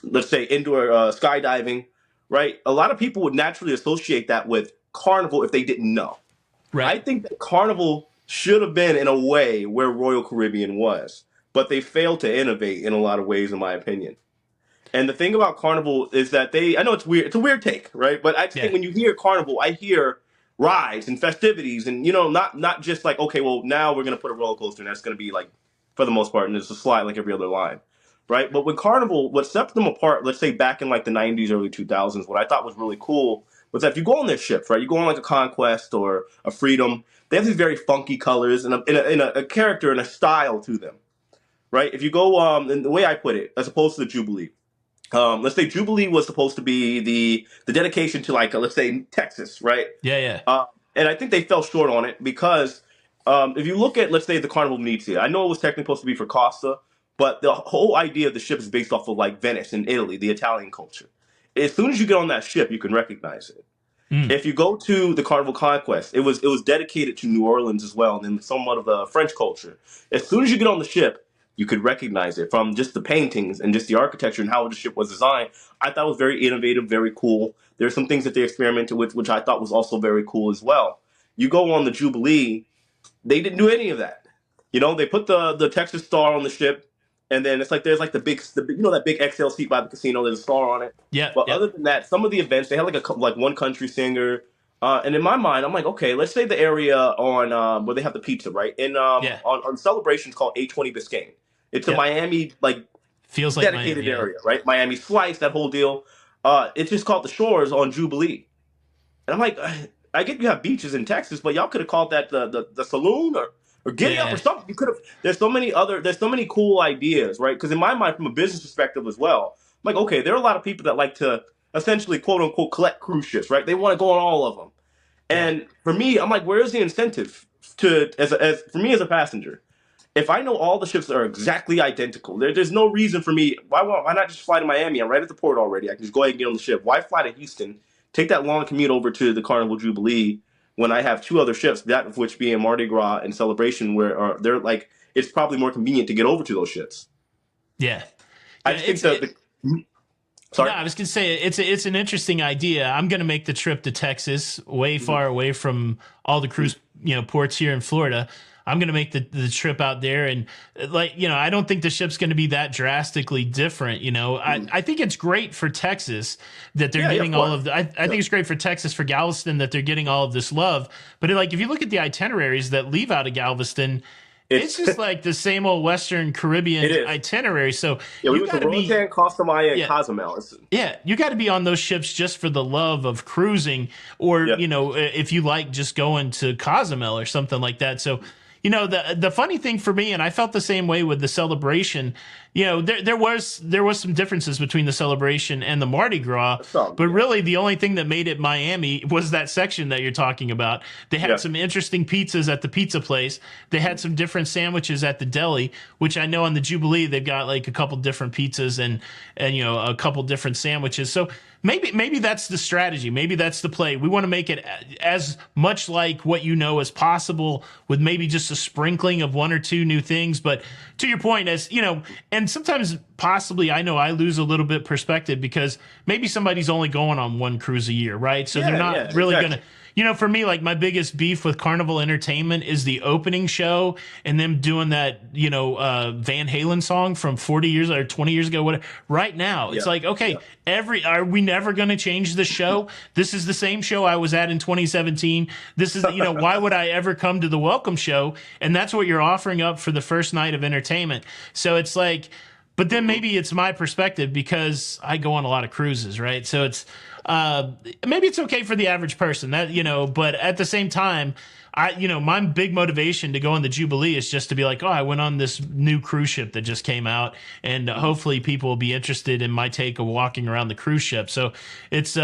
let's say indoor skydiving, right? A lot of people would naturally associate that with Carnival if they didn't know. I Right. think that Carnival should have been in a way where Royal Caribbean was, but they failed to innovate in a lot of ways, in my opinion. And the thing about Carnival is that I know it's weird, it's a weird take, right? But I just think Yeah. when you hear Carnival, I hear rides and festivities and, not just like, okay, well, now we're going to put a roller coaster and that's going to be like, for the most part, and it's a slide like every other line, right? But with Carnival, what set them apart, let's say back in like the 90s, early 2000s, what I thought was really cool was that if you go on their ships, right, you go on like a Conquest or a Freedom, they have these very funky colors and a character and a style to them, right? If you go, and the way I put it, as opposed to the Jubilee, let's say Jubilee was supposed to be the dedication to like let's say Texas, right? Yeah. Yeah. Uh, and I think they fell short on it because if you look at let's say the Carnival Venezia, I know it was technically supposed to be for Costa, but the whole idea of the ship is based off of like Venice in Italy, the Italian culture. As soon as you get on that ship, you can recognize it. Mm. If you go to the Carnival Conquest, it was dedicated to New Orleans as well, and then somewhat of the French culture. As soon as you get on the ship, you could recognize it from just the paintings and just the architecture and how the ship was designed. I thought it was very innovative, very cool. There's some things that they experimented with, which I thought was also very cool as well. You go on the Jubilee, they didn't do any of that. They put the Texas star on the ship, and then it's like there's like that big XL seat by the casino. There's a star on it. Yeah. But Yeah. other than that, some of the events they had like one country singer, and in my mind, I'm like, okay, let's say the area on where they have the pizza, right? In Yeah. on celebrations called A20 Biscayne. It's a Yep. Miami like Feels like Miami. dedicated Yeah. area, right? Miami Slice, that whole deal. It's just called the Shores on Jubilee. And I'm like, I get you have beaches in Texas, but y'all could have called that the saloon or Giddy Up Yeah. or something. You could have. There's so many cool ideas, right? Because in my mind, from a business perspective as well, I'm like, okay, there are a lot of people that like to essentially quote unquote collect cruise ships, right? They want to go on all of them. Yeah. And for me, I'm like, where's the incentive to as for me as a passenger? If I know all the ships are exactly identical, there's no reason for me. Why not just fly to Miami? I'm right at the port already. I can just go ahead and get on the ship. Why fly to Houston? Take that long commute over to the Carnival Jubilee when I have two other ships, that of which being Mardi Gras and Celebration, where they're like it's probably more convenient to get over to those ships. Yeah. I Yeah. just think No, sorry. I was gonna say it's an interesting idea. I'm gonna make the trip to Texas, way far away from all the cruise ports here in Florida. I'm gonna make the trip out there, and I don't think the ship's gonna be that drastically different. I think it's great for Texas that they're Yeah, getting of all course. of the. I think it's great for Texas for Galveston that they're getting all of this love. But if you look at the itineraries that leave out of Galveston, it's It's just like the same old Western it Caribbean is. itinerary. So Yeah, we you went to got to be. Roatan, Costa Maya, and Yeah. Cozumel. Yeah, you got to be on those ships just for the love of cruising, or Yeah. if you like just going to Cozumel or something like that. So, the funny thing for me, and I felt the same way with the Celebration. There was some differences between the Celebration and the Mardi Gras, Some, but yeah. really the only thing that made it Miami was that section that you're talking about. They had Yeah. some interesting pizzas at the pizza place. They had some different sandwiches at the deli, which I know on the Jubilee they've got like a couple different pizzas and a couple different sandwiches. So maybe that's the strategy. Maybe that's the play. We want to make it as much like what as possible, with maybe just a sprinkling of one or two new things. But to your point, and sometimes possibly, I know I lose a little bit perspective because maybe somebody's only going on one cruise a year, right? So they're Yeah, not really going exactly. to, for me, like my biggest beef with Carnival Entertainment is the opening show and them doing that, Van Halen song from 40 years or 20 years ago. Whatever. Right now, it's Yeah, like, okay, yeah. are we never going to change the show? This is the same show I was at in 2017. This is, why would I ever come to the welcome show? And that's what you're offering up for the first night of entertainment. So it's like, but then maybe it's my perspective because I go on a lot of cruises, right? So it's maybe it's okay for the average person that but at the same time, my big motivation to go on the Jubilee is just to be like, oh, I went on this new cruise ship that just came out, and hopefully people will be interested in my take of walking around the cruise ship. So it's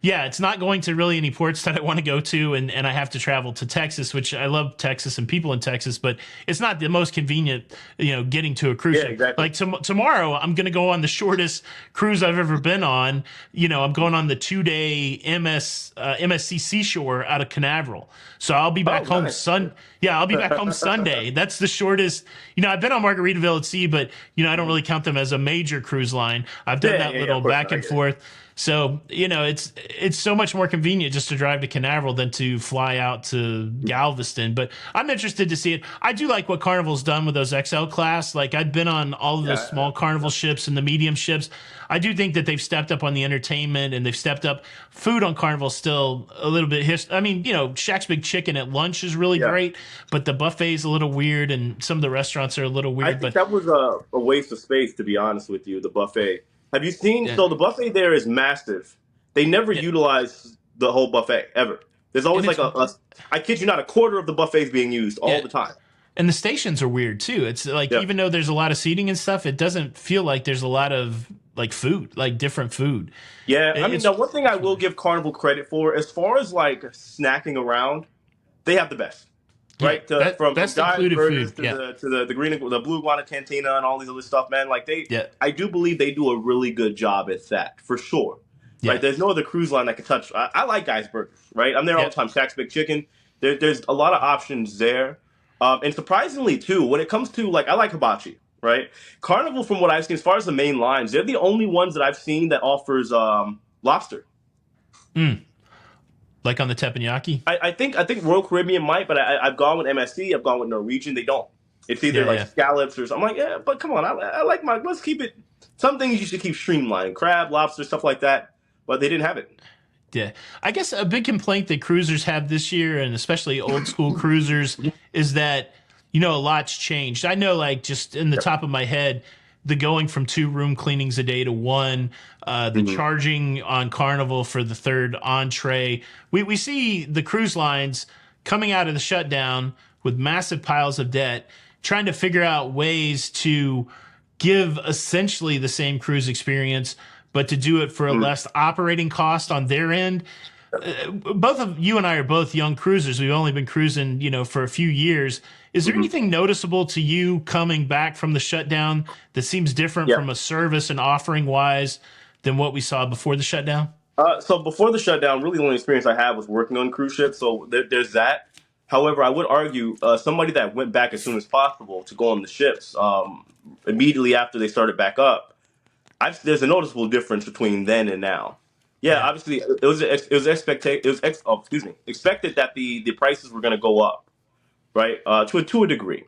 it's not going to really any ports that I want to go to, and I have to travel to Texas, which I love Texas and people in Texas, but it's not the most convenient, getting to a cruise Yeah, ship. exactly. Like tomorrow, I'm going to go on the shortest cruise I've ever been on. I'm going on the 2-day MSC Seashore out of Canaveral. So I'll be back Oh, home nice. I'll be back home Sunday. That's the shortest. I've been on Margaritaville at Sea, but I don't really count them as a major cruise line. I've done that Yeah. little Of course, back not. I and get it. forth. So, it's so much more convenient just to drive to Canaveral than to fly out to Galveston. But I'm interested to see it. I do like what Carnival's done with those XL class. Like I've been on all of those Yeah, small Carnival ships and the medium ships. I do think that they've stepped up on the entertainment and they've stepped up. Food on Carnival still a little bit. Shaq's Big Chicken at lunch is really yeah. great, but the buffet's a little weird and some of the restaurants are a little I weird. think But that was a waste of space, to be honest with you. The buffet. Have you seen? yeah, So the buffet there is massive. They never yeah, utilize the whole buffet ever. There's and always like it's I kid you not, a quarter of the buffet is being used all yeah. the time. And the stations are weird too. It's like Yeah. even though there's a lot of seating and stuff, it doesn't feel like there's a lot of like food, like different food. Yeah, I mean, It's now one thing I will give Carnival credit for, as far as like snacking around, they have the best, yeah, right? From best Giants included burgers food. to Yeah, the green the blue iguana cantina and all these other stuff, man. Like yeah, I do believe they do a really good job at that for sure, right? yeah, There's no other cruise line that can touch. I like Guys Burgers, right? I'm there all yeah. the time. Shaq's Big Chicken. There's a lot of options there, and surprisingly too, when it comes to like I like hibachi. Right, Carnival, from what I've seen, as far as the main lines, they're the only ones that I've seen that offers lobster. Mm. Like on the teppanyaki. I think Royal Caribbean might, but I've gone with MSC. I've gone with Norwegian. They don't. It's either Yeah, like yeah, scallops or something. I'm like, yeah, but come on, I like my. Let's keep it. Some things you should keep streamlined, crab, lobster, stuff like that. But they didn't have it. yeah. I guess a big complaint that cruisers have this year, and especially old school cruisers, is that a lot's changed. I know, like just in the Yep. top of my head, the going from 2 room cleanings a day to one, the Hmm. charging on Carnival for the third entree. We see the cruise lines coming out of the shutdown with massive piles of debt, trying to figure out ways to give essentially the same cruise experience, but to do it for a less operating cost on their end. Both of you and I are both young cruisers. We've only been cruising, for a few years. Is there Hmm. anything noticeable to you coming back from the shutdown that seems different Yeah. from a service and offering wise than what we saw before the shutdown? So before the shutdown, really the only experience I had was working on cruise ships. So there's that. However, I would argue somebody that went back as soon as possible to go on the ships immediately after they started back up. There's a noticeable difference between then and now. Yeah, Yeah. obviously expected that the prices were going to go up, right? To a degree,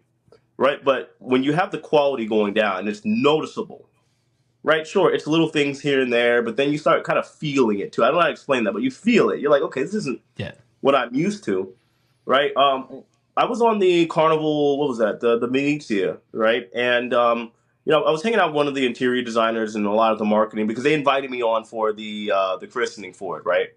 right? But when you have the quality going down, it's noticeable, right? Sure, it's little things here and there, but then you start kind of feeling it too. I don't know how to explain that, but you feel it. You're like, okay, this isn't Yeah. what I'm used to, right? I was on the Carnival. What was that? The Venezia, right? And I was hanging out with one of the interior designers and a lot of the marketing because they invited me on for the christening for it, right?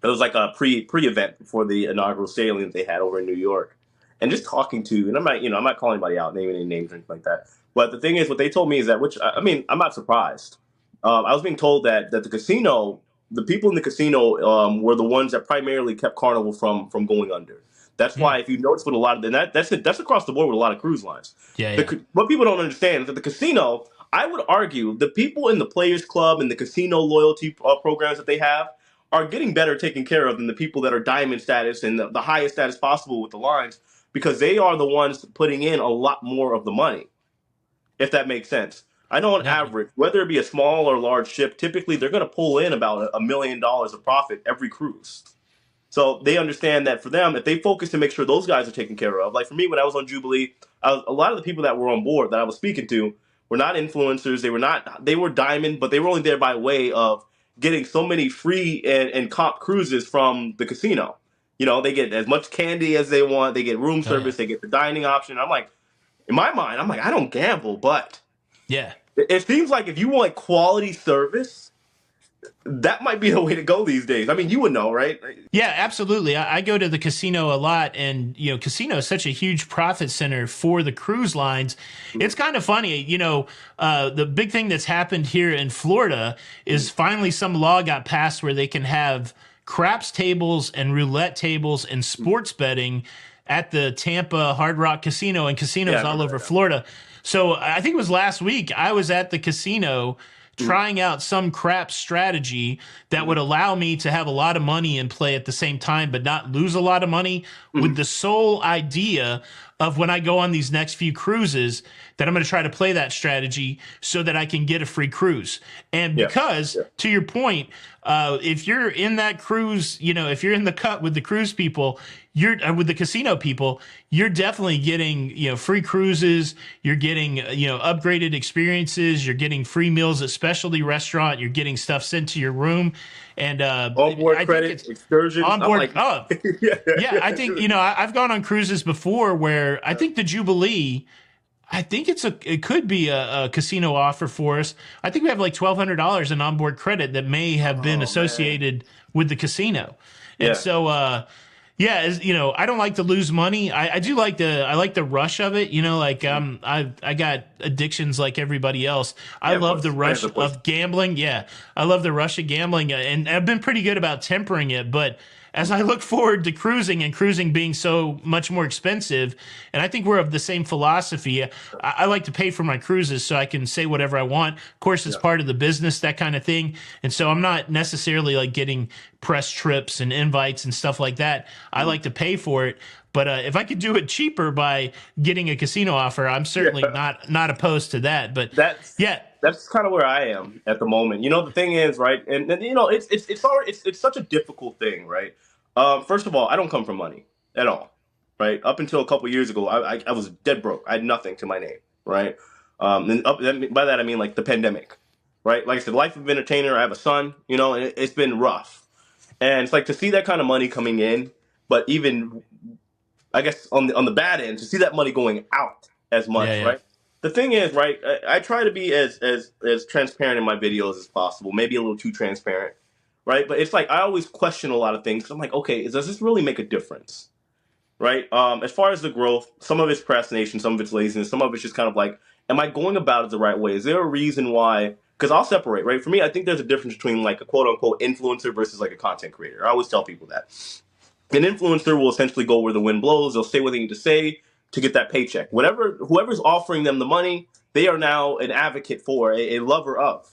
It was like a pre-event before the inaugural sailing that they had over in New York. And just talking to, and I'm not calling anybody out, naming any names or anything like that. But the thing is, what they told me is that, which I mean, I'm not surprised. I was being told that the casino, the people in the casino, were the ones that primarily kept Carnival from going under. That's Hmm. why, if you notice, with a lot of that's across the board with a lot of cruise lines. Yeah. Yeah. What people don't understand is that the casino, I would argue, the people in the Players Club and the casino loyalty programs that they have are getting better taken care of than the people that are diamond status and the highest status possible with the lines, because they are the ones putting in a lot more of the money, if that makes sense. I know on No, average, whether it be a small or large ship, typically they're going to pull in about $1 million of profit every cruise. So they understand that for them, if they focus to make sure those guys are taken care of, like for me when I was on Jubilee, a lot of the people that were on board that I was speaking to were not influencers. They were diamond, but they were only there by way of getting so many free and comp cruises from the casino. You know, they get as much candy as they want. They get room oh yeah, service. They get the dining option. I'm like, in my mind, I'm like, I don't gamble, but yeah. it seems like if you want quality service, that might be the way to go these days. I mean, you would know, right? Yeah, absolutely. I go to the casino a lot, and casino is such a huge profit center for the cruise lines. It's kind of funny, the big thing that's happened here in Florida is finally some law got passed where they can have craps tables and roulette tables and sports betting at the Tampa Hard Rock Casino and Yeah, I casinos all remember over that. Florida. So I think it was last week I was at the casino trying out some crap strategy that would allow me to have a lot of money in play at the same time, but not lose a lot of money with the sole idea of when I go on these next few cruises that I'm going to try to play that strategy so that I can get a free cruise. And Yeah, because yeah. to your point, if you're in that cruise, if you're in the cut with the cruise people, you're with the casino people, you're definitely getting, free cruises. You're getting, upgraded experiences. You're getting free meals at specialty restaurant. You're getting stuff sent to your room. And Onboard I think credit, it's excursions. on I'm board. like, Oh, yeah, yeah. I think, I've gone on cruises before where I think the Jubilee, I think it could be a casino offer for us. I think we have like $1,200 in onboard credit that may have been oh man, associated with the casino. And yeah, so, yeah, I don't like to lose money. I like the rush of it. Like I got addictions like everybody else. I yeah, of love the course. I have rush the voice. of gambling. Yeah, I love the rush of gambling, and I've been pretty good about tempering it. But as I look forward to cruising and cruising being so much more expensive, and I think we're of the same philosophy. I like to pay for my cruises so I can say whatever I want. Of course, it's Yeah, part of the business, that kind of thing. And so I'm not necessarily like getting press trips and invites and stuff like that. I like to pay for it. But if I could do it cheaper by getting a casino offer, I'm certainly yeah. not opposed to that. But That's yeah, that's kind of where I am at the moment. You know, the thing is, right, and it's such a difficult thing, right? First of all, I don't come from money at all, right? Up until a couple years ago, I was dead broke. I had nothing to my name, right? By that I mean like the pandemic, right? Like I said, life of an entertainer. I have a son, and it's been rough, and it's like to see that kind of money coming in, but even I guess on the bad end, to see that money going out as yeah, much, yeah, right? The thing is, right? I try to be as transparent in my videos as possible, maybe a little too transparent, right? But it's like I always question a lot of things. 'Cause I'm like, okay, does this really make a difference, right? As far as the growth, some of it's procrastination, some of it's laziness, some of it's just kind of like, am I going about it the right way? Is there a reason why? Because I'll separate, right? For me, I think there's a difference between like a quote unquote influencer versus like a content creator. I always tell people that an influencer will essentially go where the wind blows. They'll say what they need to say to get that paycheck. Whoever's offering them the money, they are now an advocate for, a lover of,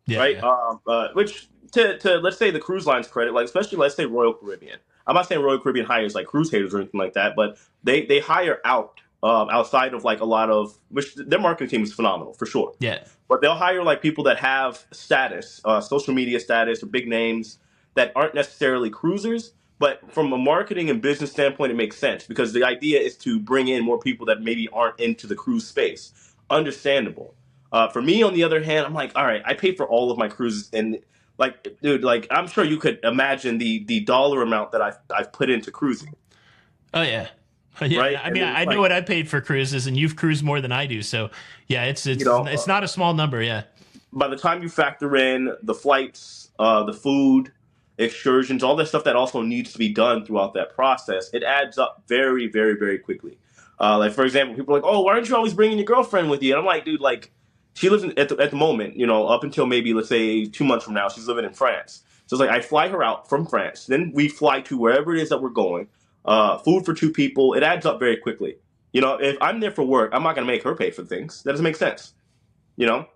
yeah, right? yeah, Which to let's say the cruise lines credit, like especially let's say Royal Caribbean. I'm not saying Royal Caribbean hires like cruise haters or anything like that, but they hire out outside of like a lot of which their marketing team is phenomenal for sure. yeah. But they'll hire like people that have status, social media status, or big names that aren't necessarily cruisers. But from a marketing and business standpoint, it makes sense because the idea is to bring in more people that maybe aren't into the cruise space. Understandable. For me, on the other hand, I'm like, all right, I pay for all of my cruises, and like, dude, like I'm sure you could imagine the dollar amount that I've put into cruising, Oh yeah. Yeah, right? yeah. I And mean, it's I know like, what I paid for cruises, and you've cruised more than I do. So, yeah, it's you it's know, it's not a small number. Yeah, by the time you factor in the flights, the food, excursions, all that stuff that also needs to be done throughout that process, it adds up very, very, very quickly. Like for example, people are like, "Oh, why aren't you always bringing your girlfriend with you?" And I'm like, "Dude, like, she lives at the moment, up until maybe let's say 2 months from now, she's living in France. So it's like I fly her out from France, then we fly to wherever it is that we're going. Food for two people, it adds up very quickly. If I'm there for work, I'm not gonna make her pay for things. That doesn't make sense. You know,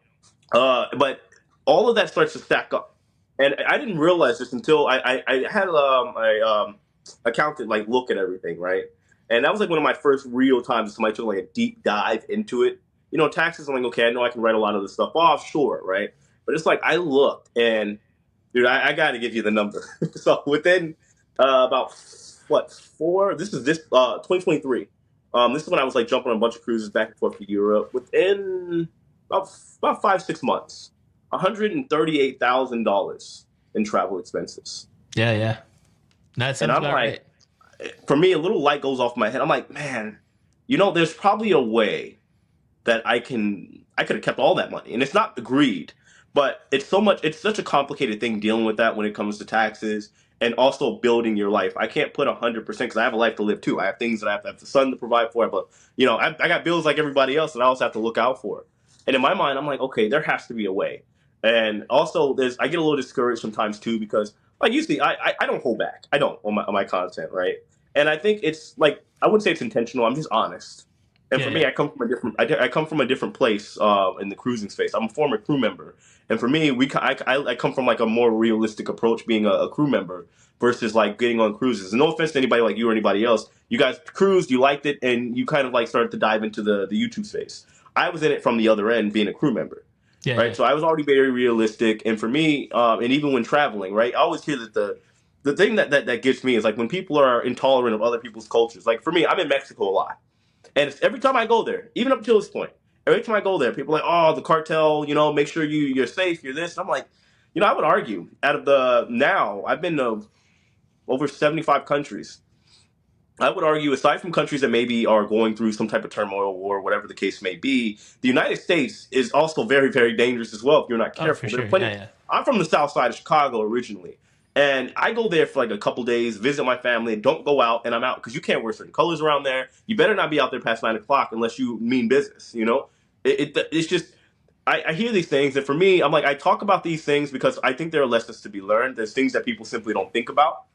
but all of that starts to stack up, and I didn't realize this until I had a accountant like look at everything, right? And that was like one of my first real times that somebody took like a deep dive into it. taxes. I'm like, okay, I know I can write a lot of this stuff off, sure, right? But it's like I looked, and dude, I got to give you the number. So within about what four? This 2023. This is when I was like jumping on a bunch of cruises back and forth to Europe. Within about 5 6 months, $138,000 in travel expenses. Yeah, yeah. That And sounds I'm about like, right. for me, a little light goes off my head. I'm like, man, there's probably a way that I could have kept all that money. And it's not greed, but it's such a complicated thing dealing with that when it comes to taxes and also building your life. I can't put 100% because I have a life to live too. I have things that I have the son to provide for, but I got bills like everybody else that I also have to look out for. And in my mind, I'm like, okay, there has to be a way. And also I get a little discouraged sometimes too, because like usually I don't hold back. I don't on my content, right? And I think it's like, I wouldn't say it's intentional. I'm just honest. And Yeah, for me, yeah. I come from a different place in the cruising space. I'm a former crew member, and for me, I come from like a more realistic approach, being a crew member versus like getting on cruises. And no offense to anybody like you or anybody else, you guys cruised, you liked it, and you kind of like started to dive into the YouTube space. I was in it from the other end, being a crew member, Yeah, right? yeah. So I was already very realistic, and for me, and even when traveling, right, I always hear that the thing that gets me is like when people are intolerant of other people's cultures. Like for me, I'm in Mexico a lot. And every time I go there, even up until this point, every time I go there, people are like, oh, the cartel, make sure you're safe, you're this. And I'm like, I would argue out of now, I've been to over 75 countries. I would argue, aside from countries that maybe are going through some type of turmoil, war, whatever the case may be, the United States is also very, very dangerous as well if you're not Oh, for careful. There are sure. plenty. Yeah, yeah. I'm from the south side of Chicago originally, and I go there for like a couple days, visit my family, don't go out, and I'm out because you can't wear certain colors around there. You better not be out there past 9 o'clock unless you mean business. It's just. I hear these things, and for me, I'm like, I talk about these things because I think there are lessons to be learned. There's things that people simply don't think about,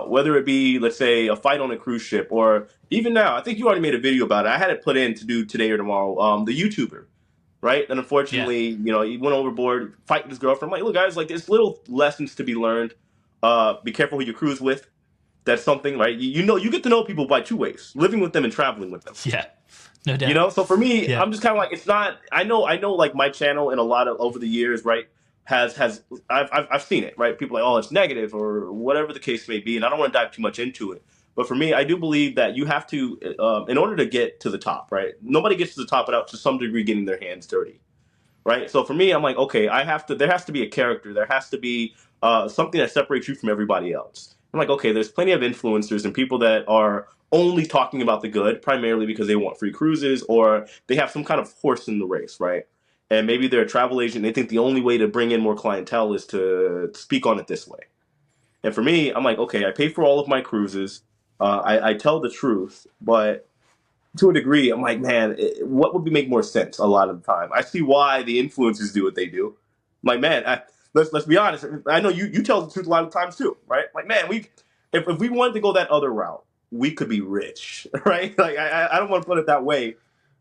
whether it be, let's say, a fight on a cruise ship, or even now, I think you already made a video about it. I had it put in to do today or tomorrow. The YouTuber, right? And Yeah. unfortunately, he went overboard, fighting his girlfriend. I'm like, look, guys, like, there's little lessons to be learned. Be careful who you cruise with. That's something, right? You get to know people by two ways: living with them and traveling with them. Yeah. No doubt. So for me, Yeah. I'm just kind of like, it's not. I know, like my channel and a lot of over the years, right, has I've seen it, right? People are like, oh, it's negative or whatever the case may be, and I don't want to dive too much into it. But for me, I do believe that you have to, in order to get to the top, right? Nobody gets to the top without to some degree getting their hands dirty, right? So for me, I'm like, okay, I have to. There has to be a character. There has to be something that separates you from everybody else. I'm like, okay, there's plenty of influencers and people that are only talking about the good, primarily because they want free cruises or they have some kind of horse in the race, right? And maybe they're a travel agent. They think the only way to bring in more clientele is to speak on it this way. And for me, I'm like, okay, I pay for all of my cruises. I tell the truth, but to a degree, I'm like, man, what would make more sense a lot of the time? I see why the influencers do what they do. I'm like, man, let's be honest. I know you tell the truth a lot of times too, right? Like, man, if we wanted to go that other route, we could be rich, right? Like, I don't want to put it that way,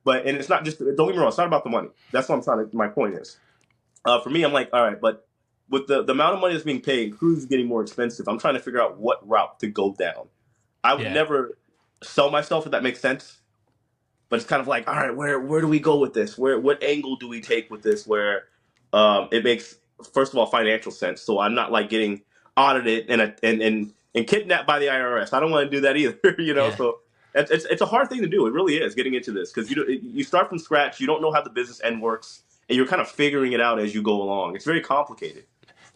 and it's not just. Don't get me wrong, it's not about the money. That's what I'm trying to. My point is, for me, I'm like, all right, but with the amount of money that's being paid, cruise is getting more expensive. I'm trying to figure out what route to go down. I would Yeah. never sell myself, if that makes sense. But it's kind of like, all right, where do we go with this? What angle do we take with this? Where it makes, first of all, financial sense. So I'm not like getting audited and kidnapped by the IRS. I don't want to do that either. Yeah. So it's a hard thing to do. It really is, getting into this, because you start from scratch. You don't know how the business end works, and you're kind of figuring it out as you go along. It's very complicated.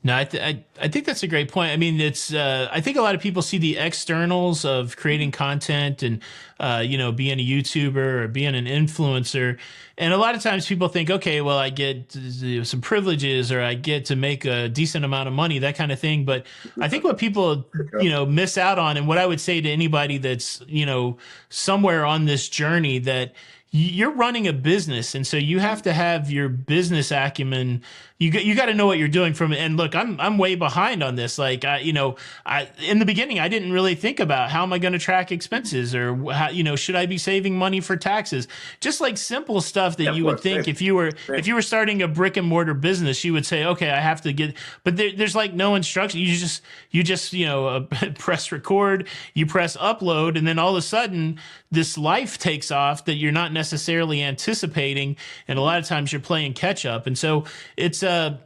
No, I think that's a great point. I mean, it's I think a lot of people see the externals of creating content and being a YouTuber or being an influencer, and a lot of times people think, okay, well, I get some privileges or I get to make a decent amount of money, that kind of thing. But I think what people miss out on, and what I would say to anybody that's somewhere on this journey, that you're running a business, and so you have to have your business acumen. You got to know what you're doing from it. And look, I'm way behind on this. Like I in the beginning, I didn't really think about how am I going to track expenses, or how, should I be saving money for taxes? Just like simple stuff that Yeah, of you would course. think Same. if you were starting a brick and mortar business, you would say, okay, I have to get. But there's like no instruction. You just press record, you press upload, and then all of a sudden this life takes off that you're not necessarily anticipating, and a lot of times you're playing catch up. And so it's an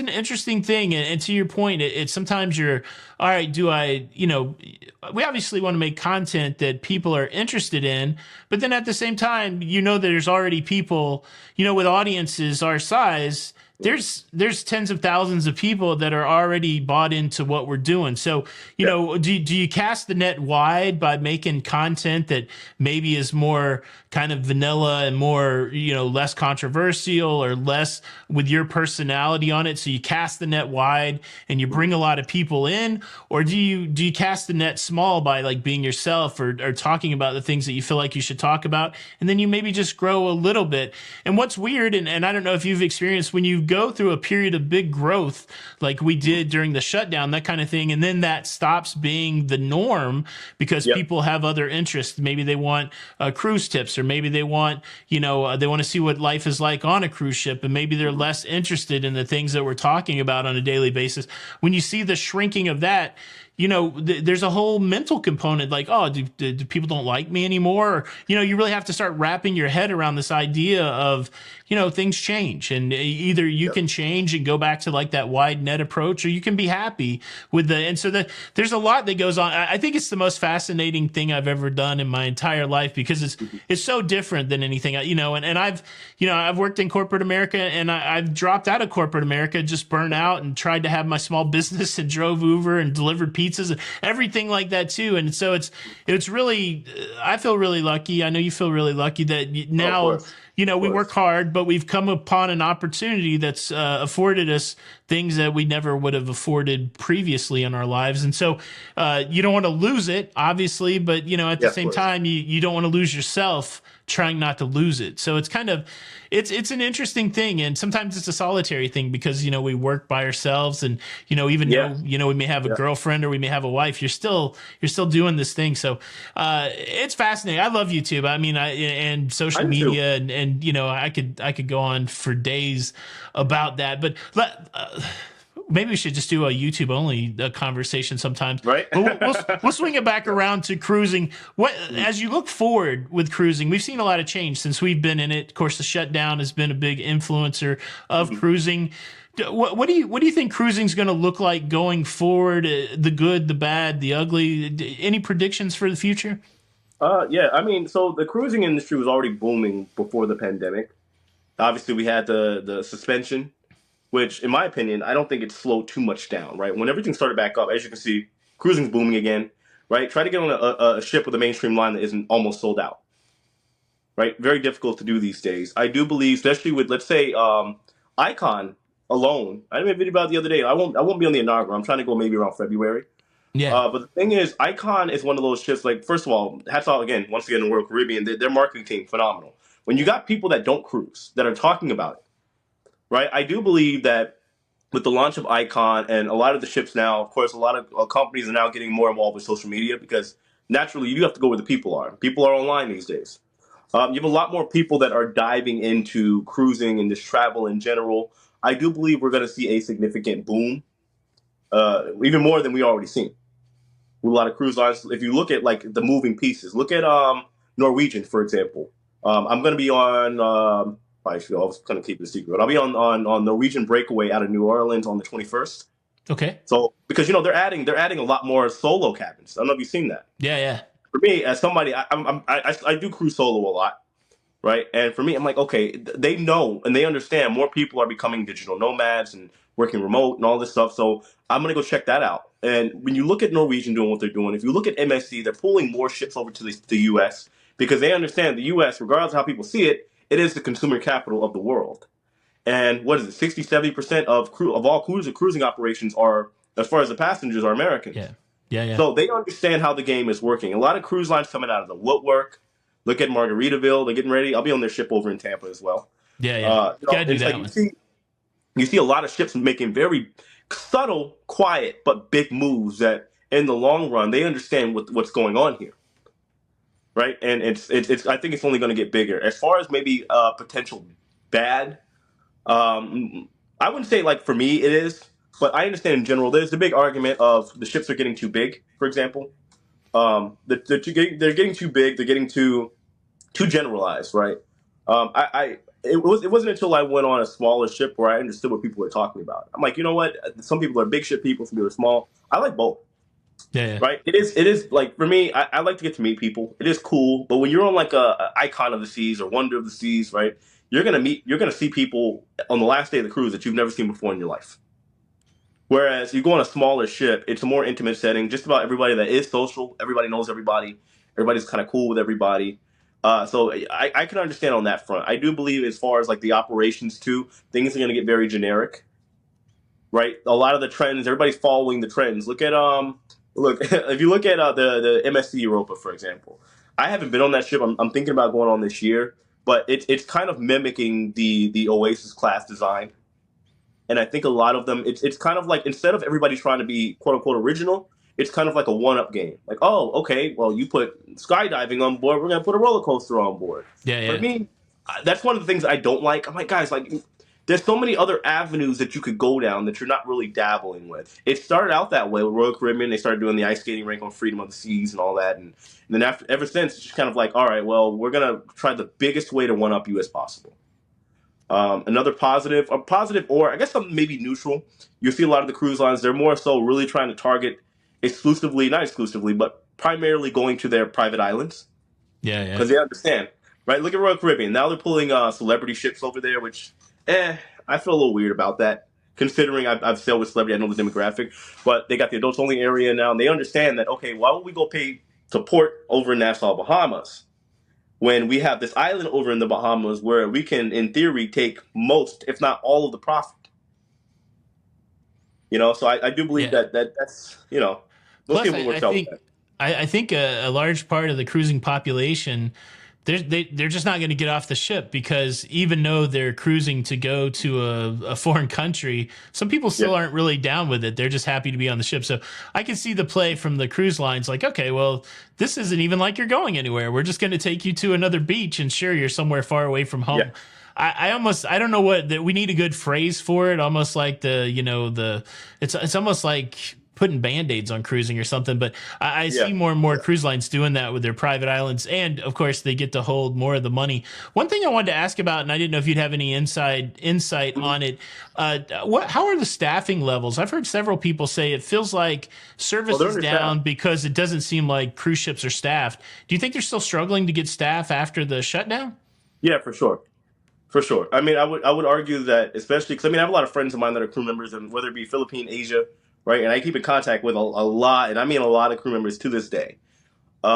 interesting thing. And to your point, it's sometimes you're, all right, do I, we obviously want to make content that people are interested in, but then at the same time, there's already people, with audiences our size. There's tens of thousands of people that are already bought into what we're doing. So, do you cast the net wide by making content that maybe is more kind of vanilla and more, less controversial or less with your personality on it? So you cast the net wide and you bring a lot of people in, or do you cast the net small by like being yourself or talking about the things that you feel like you should talk about, and then you maybe just grow a little bit? And what's weird, and I don't know if you've experienced when you go through a period of big growth like we did during the shutdown, that kind of thing, and then that stops being the norm because people have other interests. Maybe they want cruise tips, or maybe they want, they want to see what life is like on a cruise ship, and maybe they're less interested in the things that we're talking about on a daily basis. When you see the shrinking of that, there's a whole mental component, like, oh, do people don't like me anymore? Or, you really have to start wrapping your head around this idea of, things change, and either you can change and go back to like that wide net approach, or you can be happy with and so there's a lot that goes on. I think it's the most fascinating thing I've ever done in my entire life, because it's so different than anything, and I've worked in corporate America, and I've dropped out of corporate America, just burned out, and tried to have my small business and drove Uber and delivered pizzas and everything like that too. And so it's really, I feel really lucky. I know you feel really lucky that now, we work hard, but we've come upon an opportunity that's afforded us things that we never would have afforded previously in our lives. And so you don't want to lose it, obviously, but at the same time, you don't want to lose yourself trying not to lose it. So it's kind of, it's an interesting thing. And sometimes it's a solitary thing because, we work by ourselves, and, even though, we may have a girlfriend or we may have a wife, you're still doing this thing. So it's fascinating. I love YouTube. I mean, and social media, and I could go on for days about that, but maybe we should just do a YouTube only conversation sometimes. Right. But we'll swing it back around to cruising. As you look forward with cruising, we've seen a lot of change since we've been in it. Of course, the shutdown has been a big influencer of cruising. What do you think cruising is going to look like going forward? The good, the bad, the ugly. Any predictions for the future? Yeah. I mean, so the cruising industry was already booming before the pandemic. Obviously, we had the suspension, which, in my opinion, I don't think it slowed too much down, right? When everything started back up, as you can see, cruising's booming again, right? Try to get on a ship with a mainstream line that isn't almost sold out, right? Very difficult to do these days. I do believe, especially with, let's say, Icon alone. I made a video about it the other day. I won't be on the inaugural. I'm trying to go maybe around February. Yeah. But the thing is, Icon is one of those ships, like, first of all, hats off again, once again, the Royal Caribbean, their marketing team, phenomenal. When you got people that don't cruise, that are talking about it, right? I do believe that with the launch of Icon and a lot of the ships now, of course, a lot of companies are now getting more involved with social media, because naturally you do have to go where the people are. People are online these days. You have a lot more people that are diving into cruising and just travel in general. I do believe we're going to see a significant boom, even more than we already seen with a lot of cruise lines. If you look at like the moving pieces, look at Norwegian, for example. I'm going to be on. I was going to keep it a secret. I'll be on Norwegian Breakaway out of New Orleans on the 21st. Okay. So because they're adding a lot more solo cabins. I don't know if you've seen that. Yeah. For me, as somebody, I do cruise solo a lot, right? And for me, I'm like, okay, they know and they understand more people are becoming digital nomads and working remote and all this stuff. So I'm going to go check that out. And when you look at Norwegian doing what they're doing, if you look at MSC, they're pulling more ships over to the U.S. because they understand the U.S., regardless of how people see it, it is the consumer capital of the world. And what is it, 60, 70% of all cruising operations are, as far as the passengers, are Americans. Yeah. So they understand how the game is working. A lot of cruise lines coming out of the woodwork. Look at Margaritaville. They're getting ready. I'll be on their ship over in Tampa as well. Yeah. Gotta do that one. You see a lot of ships making very subtle, quiet, but big moves that in the long run, they understand what's going on here. Right. And it's I think it's only going to get bigger. As far as maybe potential bad, I wouldn't say like for me it is, but I understand in general there's the big argument of the ships are getting too big, for example. They're getting too big, they're getting too too generalized, right? It wasn't until I went on a smaller ship where I understood what people were talking about. I'm like, you know what? Some people are big ship people, some people are small. I like both, Yeah, yeah, right? It is like for me, I like to get to meet people. It is cool, but when you're on like a icon of the seas or wonder of the seas, right? You're gonna see people on the last day of the cruise that you've never seen before in your life. Whereas you go on a smaller ship, it's a more intimate setting. Just about everybody that is social, everybody knows everybody. Everybody's kind of cool with everybody. So I can understand on that front. I do believe as far as like the operations too, things are going to get very generic, right? A lot of the trends, everybody's following the trends. Look if you look at the MSC Europa, for example. I haven't been on that ship. I'm thinking about going on this year, but it's kind of mimicking the Oasis class design. And I think a lot of them, it's kind of like instead of everybody trying to be quote unquote original, it's kind of like a one up game. Like, oh, okay, well, you put skydiving on board, we're gonna put a roller coaster on board. yeah, For yeah. me, that's one of the things I don't like. I'm like, guys, like, there's so many other avenues that you could go down that you're not really dabbling with. It started out that way with Royal Caribbean. They started doing the ice skating rink on Freedom of the Seas and all that, and then ever since, it's just kind of like, all right, well, we're gonna try the biggest way to one up you as possible. Another positive, or positive, or I guess something maybe neutral. You see a lot of the cruise lines; they're more so really trying to target exclusively, not exclusively, but primarily going to their private islands Yeah, yeah. because they understand, right? Look at Royal Caribbean. Now they're pulling celebrity ships over there, which, I feel a little weird about that. Considering I've sailed with celebrity, I know the demographic, but they got the adults only area now, and they understand that. Okay, why would we go pay to port over in Nassau, Bahamas? When we have this island over in the Bahamas where we can, in theory, take most, if not all, of the profit. So I do believe Yeah. that's we'll see Plus, if it I works out with think that. I think a large part of the cruising population, they're just not going to get off the ship because even though they're cruising to go to a foreign country, some people Yeah, still aren't really down with it. They're just happy to be on the ship. So I can see the play from the cruise lines like, okay, well, this isn't even like you're going anywhere. We're just going to take you to another beach and sure, you're somewhere far away from yeah, home. I almost I don't know what that we need a good phrase for it. Almost like it's almost like putting band-aids on cruising or something. But I yeah, see more and more yeah. cruise lines doing that with their private islands, and of course they get to hold more of the money. One thing I wanted to ask about, and I didn't know if you'd have any inside insight Mhm. on it. How are the staffing levels? I've heard several people say it feels like Well, service they're is understaffed. down because it doesn't seem like cruise ships are staffed. Do you think they're still struggling to get staff after the shutdown? Yeah, for sure. For sure. I mean, I would argue that, especially because I mean, I have a lot of friends of mine that are crew members, and whether it be Philippine, Asia, right, and I keep in contact with a lot, and I mean a lot of crew members to this day. A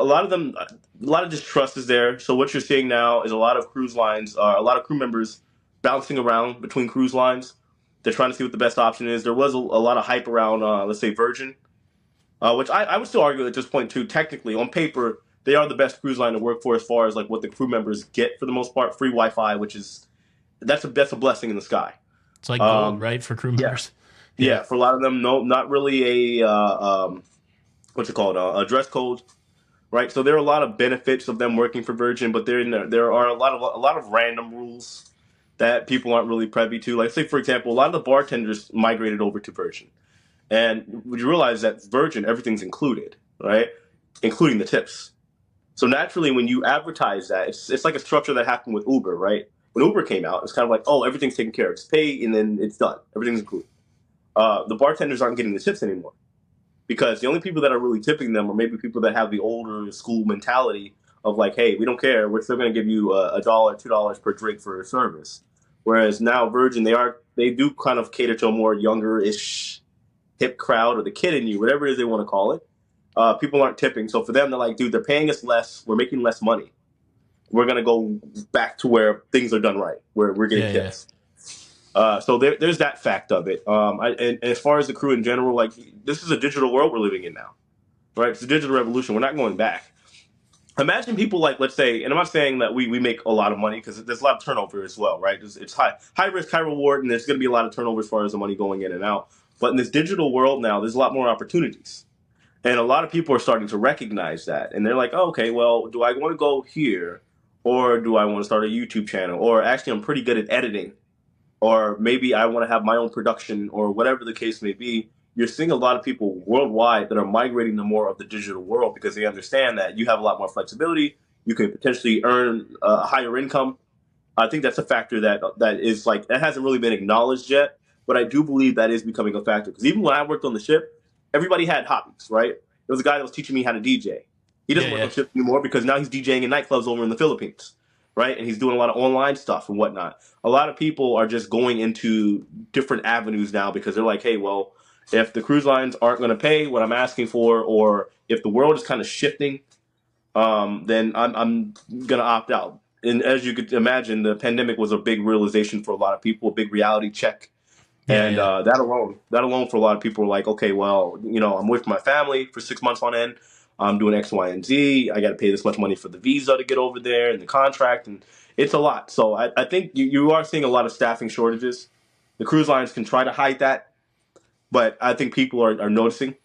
lot of them, a lot of distrust is there. So what you're seeing now is a lot of cruise lines, a lot of crew members bouncing around between cruise lines. They're trying to see what the best option is. There was a lot of hype around, let's say, Virgin, which I would still argue at this point too. Technically, on paper, they are the best cruise line to work for as far as like what the crew members get for the most part. Free Wi-Fi, which is that's a blessing in the sky. It's like gold, Um, right, for crew yeah, members. Yeah. yeah. For a lot of them, no, not really what's it called, a dress code, right? So there are a lot of benefits of them working for Virgin, but there are a lot of random rules that people aren't really privy to. Like, say for example, a lot of the bartenders migrated over to Virgin, and would you realize that Virgin everything's included, right? Including the tips. So naturally, when you advertise that, it's like a structure that happened with Uber, right? When Uber came out, it's kind of like, oh, everything's taken care of. Just pay and then it's done. Everything's included. The bartenders aren't getting the tips anymore because the only people that are really tipping them are maybe people that have the older school mentality of like, hey, we don't care. We're still going to give you a dollar, $2 per drink for a service. Whereas now Virgin, they do kind of cater to a more younger-ish hip crowd or the kid in you, whatever it is they want to call it. People aren't tipping, so for them, they're like, dude, they're paying us less. We're making less money. We're gonna go back to where things are done right, where we're getting Yeah, yeah. tips. So there's that fact of it. And as far as the crew in general, like this is a digital world we're living in now, right? It's a digital revolution. We're not going back. Imagine people like, let's say, and I'm not saying that we make a lot of money because there's a lot of turnover as well, right? It's high risk, high reward, and there's going to be a lot of turnover as far as the money going in and out. But in this digital world now, there's a lot more opportunities. And a lot of people are starting to recognize that. And they're like, oh, okay, well, do I want to go here? Or do I want to start a YouTube channel? Or actually, I'm pretty good at editing. Or maybe I want to have my own production or whatever the case may be. You're seeing a lot of people worldwide that are migrating to more of the digital world because they understand that you have a lot more flexibility. You can potentially earn a higher income. I think that's a factor that is like that hasn't really been acknowledged yet, but I do believe that is becoming a factor. Because even when I worked on the ship, everybody had hobbies, right? There was a guy that was teaching me how to DJ. He Yeah, doesn't work yeah. on ships anymore because now he's DJing in nightclubs over in the Philippines, right? And he's doing a lot of online stuff and whatnot. A lot of people are just going into different avenues now because they're like, hey, well, if the cruise lines aren't going to pay what I'm asking for, or if the world is kind of shifting, then I'm gonna opt out. And as you could imagine, the pandemic was a big realization for a lot of people, a big reality check. Yeah, And yeah. that alone for a lot of people were like, okay, well, I'm with my family for 6 months on end. I'm doing X, Y, and Z. I got to pay this much money for the visa to get over there and the contract, and it's a lot. So I think you are seeing a lot of staffing shortages. The cruise lines can try to hide that, but I think people are noticing.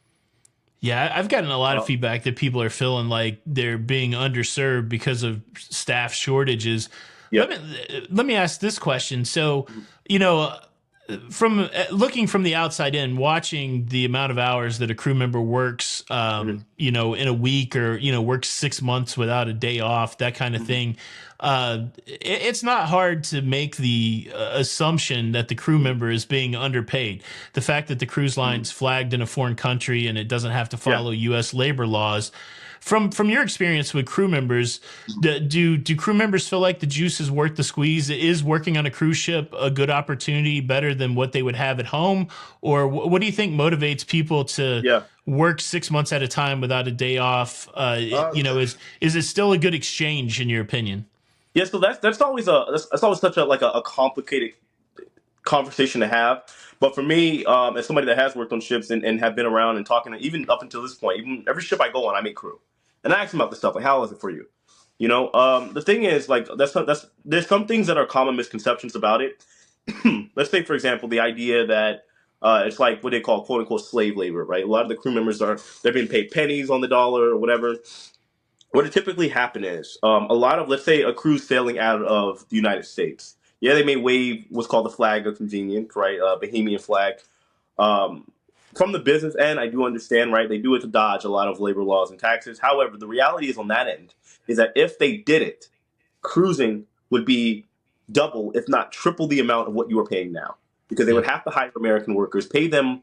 Yeah, I've gotten a lot of Uh, feedback that people are feeling like they're being underserved because of staff shortages. Let yep. me ask this question. So, you know, from looking from the outside in, watching the amount of hours that a crew member works, Mhm. in a week, or works 6 months without a day off, that kind of Mhm. thing. It's not hard to make the assumption that the crew member is being underpaid. The fact that the cruise Mhm. line's flagged in a foreign country and it doesn't have to Yeah. follow U.S. labor laws. From your experience with crew members, do crew members feel like the juice is worth the squeeze? Is working on a cruise ship a good opportunity, better than what they would have at home? Or what do you think motivates people to Yeah. work 6 months at a time without a day off? Uh, Is it still a good exchange in your opinion? Yeah, so that's always such a complicated conversation to have. But for me, as somebody that has worked on ships and have been around and talking, even up until this point, even every ship I go on, I meet crew, and I ask them about this stuff, like how is it for you? The thing is, like that's there's some things that are common misconceptions about it. Let's take for example the idea that it's like what they call quote unquote slave labor, right? A lot of the crew members they're being paid pennies on the dollar or whatever. What would typically happen is a lot of, let's say, a cruise sailing out of the United States. Yeah, they may wave what's called the flag of convenience, right? Bahamian flag. Um, from the business end, I do understand, right? They do it to dodge a lot of labor laws and taxes. However, the reality is on that end is that if they did it, cruising would be double, if not triple, the amount of what you are paying now, because they would Yep. have to hire American workers, pay them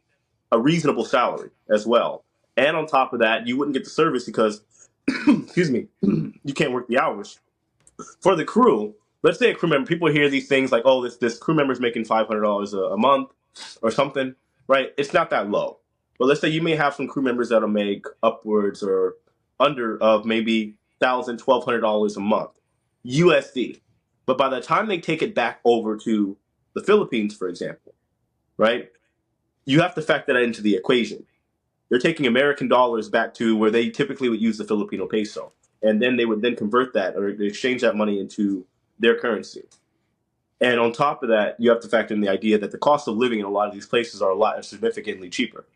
a reasonable salary as well, and on top of that, you wouldn't get the service because excuse me, you can't work the hours. For the crew, let's say a crew member, people hear these things like, oh, this crew member's making $500 a month or something, right? It's not that low. But let's say you may have some crew members that'll make upwards or under of maybe $1,000, $1,200 a month USD. But by the time they take it back over to the Philippines, for example, right, you have to factor that into the equation. They're taking American dollars back to where they typically would use the Filipino peso, and then they would then convert that or exchange that money into their currency. And on top of that, you have to factor in the idea that the cost of living in a lot of these places are a lot significantly cheaper.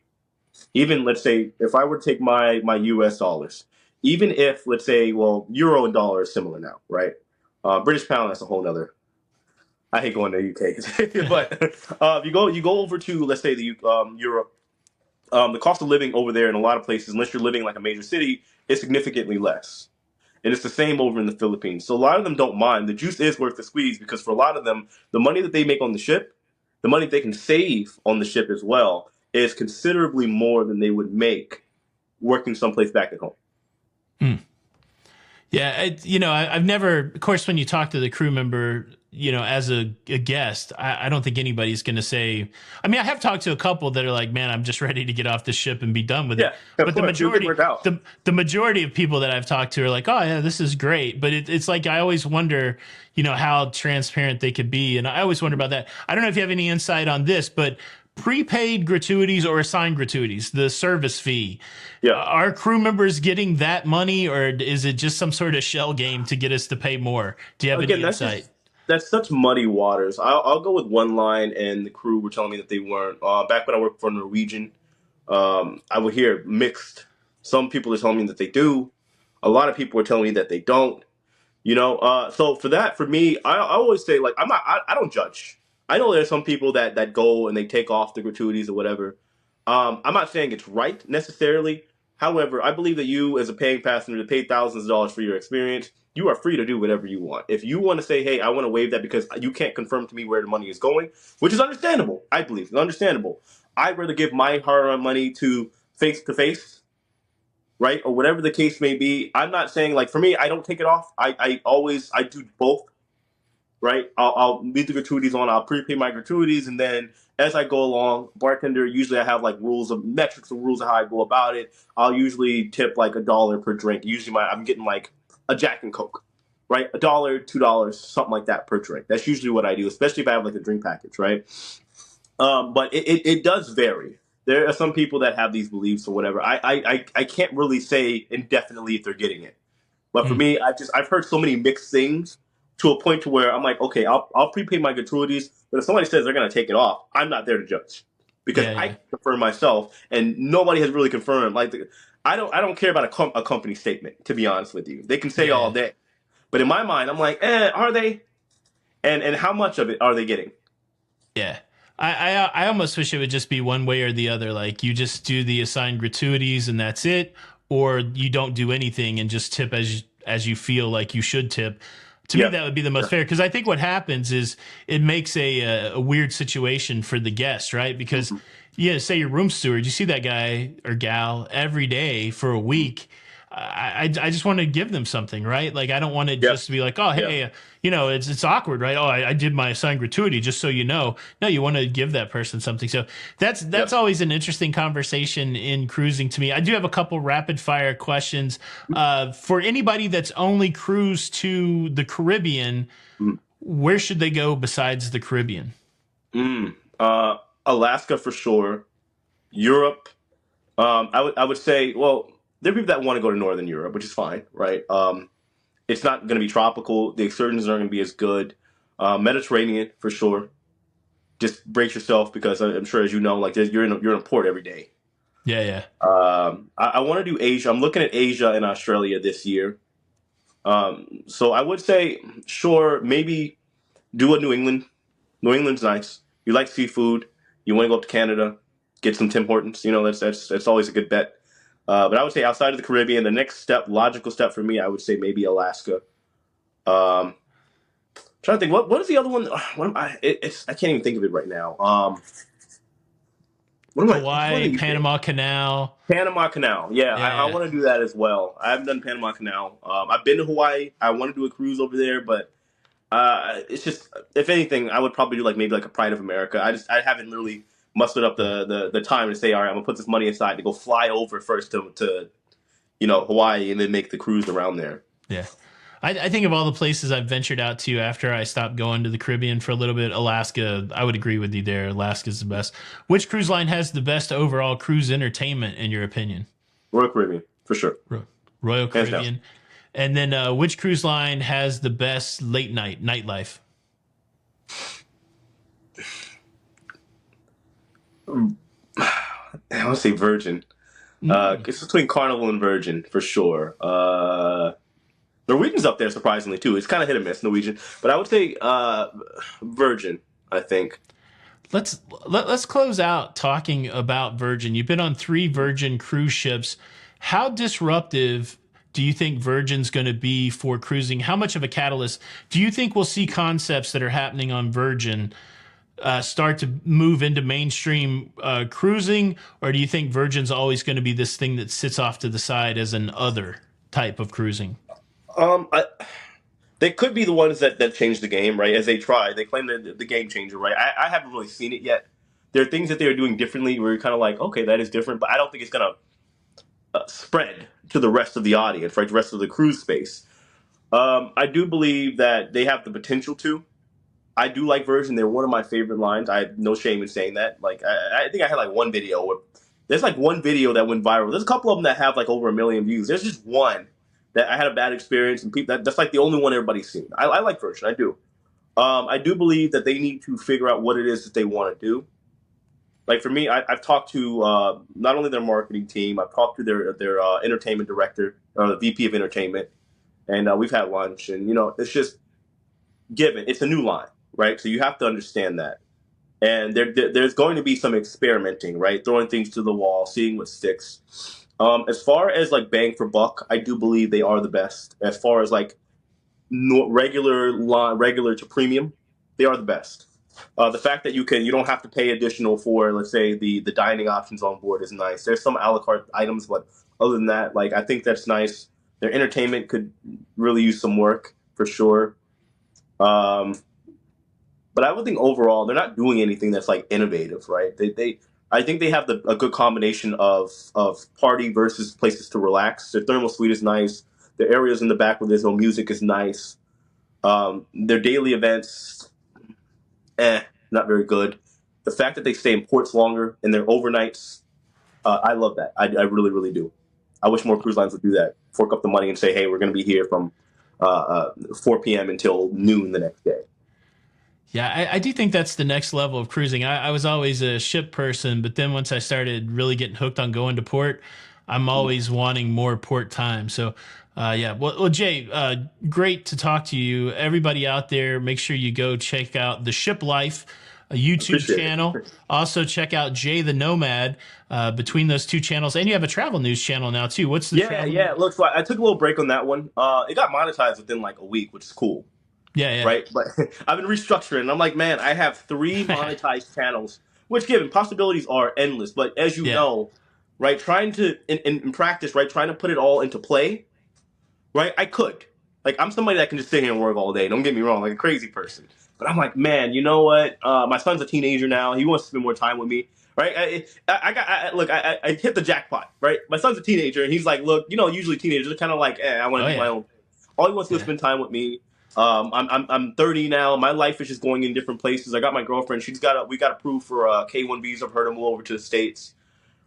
Even let's say if I were to take my U.S. dollars, even if let's say well euro and dollar are similar now, right? British pound that's a whole other. I hate going to the UK, but you go over to let's say the Europe. The cost of living over there in a lot of places, unless you're living in like a major city, is significantly less. And it's the same over in the Philippines. So a lot of them don't mind. The juice is worth the squeeze because for a lot of them, the money that they make on the ship, the money they can save on the ship as well, is considerably more than they would make working someplace back at home. Hmm. Yeah, I've never, of course, when you talk to the crew member, as a guest, I don't think anybody's going to say, I mean, I have talked to a couple that are like, man, I'm just ready to get off the ship and be done with it. Yeah, of But the course. You'll get majority, worked out. the majority of people that I've talked to are like, oh yeah, this is great. But it's like, I always wonder, how transparent they could be. And I always wonder about that. I don't know if you have any insight on this, but prepaid gratuities or assigned gratuities, the service fee. Yeah. Are crew members getting that money, or is it just some sort of shell game to get us to pay more? Do you have any Again, insight? that's such muddy waters. I'll go with one line, and the crew were telling me that they weren't. Back when I worked for Norwegian, I would hear mixed. Some people are telling me that they do. A lot of people are telling me that they don't. So for me, I always say like I don't judge. I know there's some people that go and they take off the gratuities or whatever. I'm not saying it's right necessarily. However, I believe that you, as a paying passenger, that paid thousands of dollars for your experience, you are free to do whatever you want. If you want to say, hey, I want to waive that because you can't confirm to me where the money is going, which is understandable, I believe, it's understandable. I'd rather give my hard-earned money to face, right? Or whatever the case may be. I'm not saying, like, for me, I don't take it off. I do both, right? I'll leave the gratuities on. I'll prepay my gratuities, and then as I go along, bartender, usually I have like rules of metrics and rules of how I go about it. I'll usually tip like $1 per drink. Usually I'm getting like a Jack and Coke, right? $1, $2, something like that per drink. That's usually what I do, especially if I have like a drink package, right? But it does vary. There are some people that have these beliefs or whatever. I can't really say indefinitely if they're getting it. But for Mm. me, I've heard so many mixed things to a point to where I'm like, okay, I'll prepay my gratuities, but if somebody says they're gonna take it off, I'm not there to judge because Yeah, I yeah, can confirm myself, and nobody has really confirmed. Like, I don't care about a company statement, to be honest with you. They can say all yeah, day, but in my mind, I'm like, are they? And how much of it are they getting? yeah. I almost wish it would just be one way or the other. Like you just do the assigned gratuities and that's it, or you don't do anything and just tip as you feel like you should tip. To me, Yeah, that would be the most fair because I think what happens is it makes a weird situation for the guest, right? Because yeah, say your room steward, you see that guy or gal every day for a week. I just want to give them something, right? Like I don't want to yeah, just be like, oh yeah. hey, it's awkward, right? Oh, I did my assigned gratuity just so you know. No, you want to give that person something. So that's Yep. always an interesting conversation in cruising to me. I do have a couple rapid fire questions for anybody that's only cruised to the Caribbean. Mm. Where should they go besides the Caribbean? Mm. Alaska for sure. Europe. I would say, well, there are people that want to go to Northern Europe, which is fine, right? It's not going to be tropical. The excursions aren't going to be as good. Mediterranean for sure. Just brace yourself because I'm sure, as you know, like you're in a port every day. Yeah, yeah, I want to do Asia. I'm looking at Asia and Australia this year. So I would say, sure, maybe do a New England. New England's nice. You like seafood. You want to go up to Canada, get some Tim Hortons. That's always a good bet. But I would say outside of the Caribbean, the next step, logical step for me, I would say maybe Alaska. Um, trying to think, what is the other one? What am I? I can't even think of it right now. What am I? Which one Hawaii, did you say? Panama Canal. Panama Canal. Yeah, I Yeah, want to do that as well. I haven't done Panama Canal. I've been to Hawaii. I want to do a cruise over there, but it's just, if anything, I would probably do like maybe like a Pride of America. I haven't really mustered up yeah, the time to say, all right, I'm gonna put this money aside to go fly over first to Hawaii and then make the cruise around there. yeah. I think of all the places I've ventured out to after I stopped going to the Caribbean for a little bit. Alaska, I would agree with you there. Alaska's the best. Which cruise line has the best overall cruise entertainment, in your opinion? Royal Caribbean for sure, Royal hands down. Caribbean. And then which cruise line has the best late night nightlife? I want to say Virgin. Mm. It's between Carnival and Virgin for sure. Norwegian's up there surprisingly too. It's kind of hit or miss Norwegian, but I would say Virgin. I think. Let's close out talking about Virgin. You've been on 3 Virgin cruise ships. How disruptive do you think Virgin's going to be for cruising? How much of a catalyst do you think we'll see concepts that are happening on Virgin start to move into mainstream cruising, or do you think Virgin's always going to be this thing that sits off to the side as an other type of cruising? They could be the ones that change the game, right? As they try, they claim the game changer, right? I haven't really seen it yet. There are things that they are doing differently where you're kind of like, okay, that is different, but I don't think it's gonna spread to the rest of the audience, right? The rest of the cruise space. I do believe that they have the potential to. I do like Virgin. They're one of my favorite lines. I have no shame in saying that. Like, I think I had like one video where there's like one video that went viral. There's a couple of them that have like over 1 million views. There's just one that I had a bad experience, and people that's like the only one everybody's seen. I like Virgin. I do. I do believe that they need to figure out what it is that they want to do. Like for me, I've talked to not only their marketing team, I've talked to their entertainment director, or the VP of entertainment, and we've had lunch. And it's just given. It's a new line, right? So you have to understand that. And there's going to be some experimenting, right? Throwing things to the wall, seeing what sticks. As far as like bang for buck, I do believe they are the best. As far as like regular to premium, they are the best. The fact that you don't have to pay additional for, let's say, the dining options on board is nice. There's some a la carte items, but other than that, like I think that's nice. Their entertainment could really use some work for sure. Um, but I would think overall they're not doing anything that's like innovative, right? I think they have a good combination of party versus places to relax. Their thermal suite is nice. The areas in the back where there's no music is nice. Their daily events, not very good. The fact that they stay in ports longer and their overnights, I love that. I really, really do. I wish more cruise lines would do that. Fork up the money and say, hey, we're going to be here from 4 p.m. until noon the next day. Yeah, I do think that's the next level of cruising. I was always a ship person, but then once I started really getting hooked on going to port, I'm always wanting more port time. So, yeah. Well, Jay, great to talk to you. Everybody out there, make sure you go check out the Shiplife YouTube Appreciate channel. it. Also, check out Jay the Nomad between those two channels. And you have a travel news channel now, too. What's the Yeah, travel? yeah. Look, so I took a little break on that one. It got monetized within like a week, which is cool. Yeah, Right? But I've been restructuring. And I'm like, man, I have 3 yeah. monetized channels, which given possibilities are endless. But as you Yeah. know, right, trying to in practice, right, trying to put it all into play, right? I could. Like I'm somebody that can just sit here and work all day. Don't get me wrong, like a crazy person. But I'm like, man, you know what? My son's a teenager now. He wants to spend more time with me. Right? Look, I hit the jackpot. Right? My son's a teenager, and he's like, look, usually teenagers are kind of like, I want Oh, to do my yeah. own thing. All he wants to do is Yeah. spend time with me. I'm 30 now. My life is just going in different places. I got my girlfriend. We got approved for a K1 visa for her to move over to the States.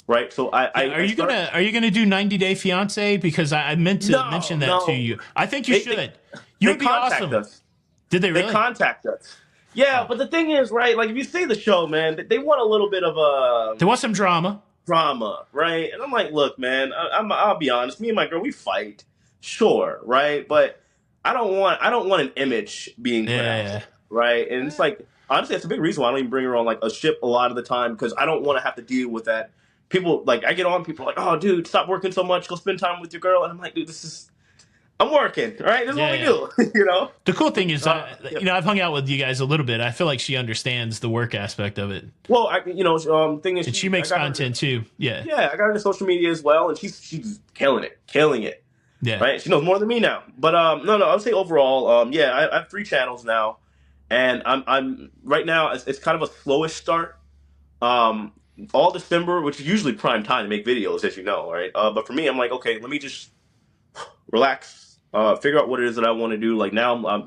Right? So Yeah, I start. are you gonna do 90-day fiance? Because I meant to mention No, that to no. you. I think you They, should. they You they would be contact awesome. us. Did they They really? contact us. Yeah, Oh, but the thing is, right? Like if you see the show, man, they want a little bit of there was some drama. drama, right? And I'm like, look, man, I'll be honest. Me and my girl, we fight, sure, right? But I don't want an image being put out Yeah. there, right? And it's Yeah. like honestly, that's a big reason why I don't even bring her on like a ship a lot of the time because I don't want to have to deal with that. People like I get on, people are like, oh, dude, stop working so much, go spend time with your girl, and I'm like, dude, I'm working, all right? This is what Yeah. we Yeah. do. The cool thing is, Yeah. I've hung out with you guys a little bit. I feel like she understands the work aspect of it, Well, thing is, and she I makes got her. content too. Yeah. Yeah, I got her into social media as well, and she's killing it. Yeah. Right, she knows more than me now. But no, I would say overall, yeah, I have 3 channels now, and I'm right now. It's kind of a slowish start. Um, all December, which is usually prime time to make videos, as you know, right? But for me, I'm like, okay, let me just relax, figure out what it is that I want to do. Like now, I've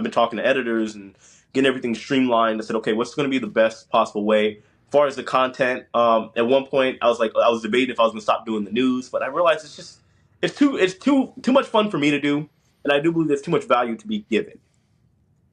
been talking to editors and getting everything streamlined. I said, okay, what's going to be the best possible way? As far as the content, at one point I was debating if I was going to stop doing the news, but I realized it's too much fun for me to do, and I do believe there's too much value to be given.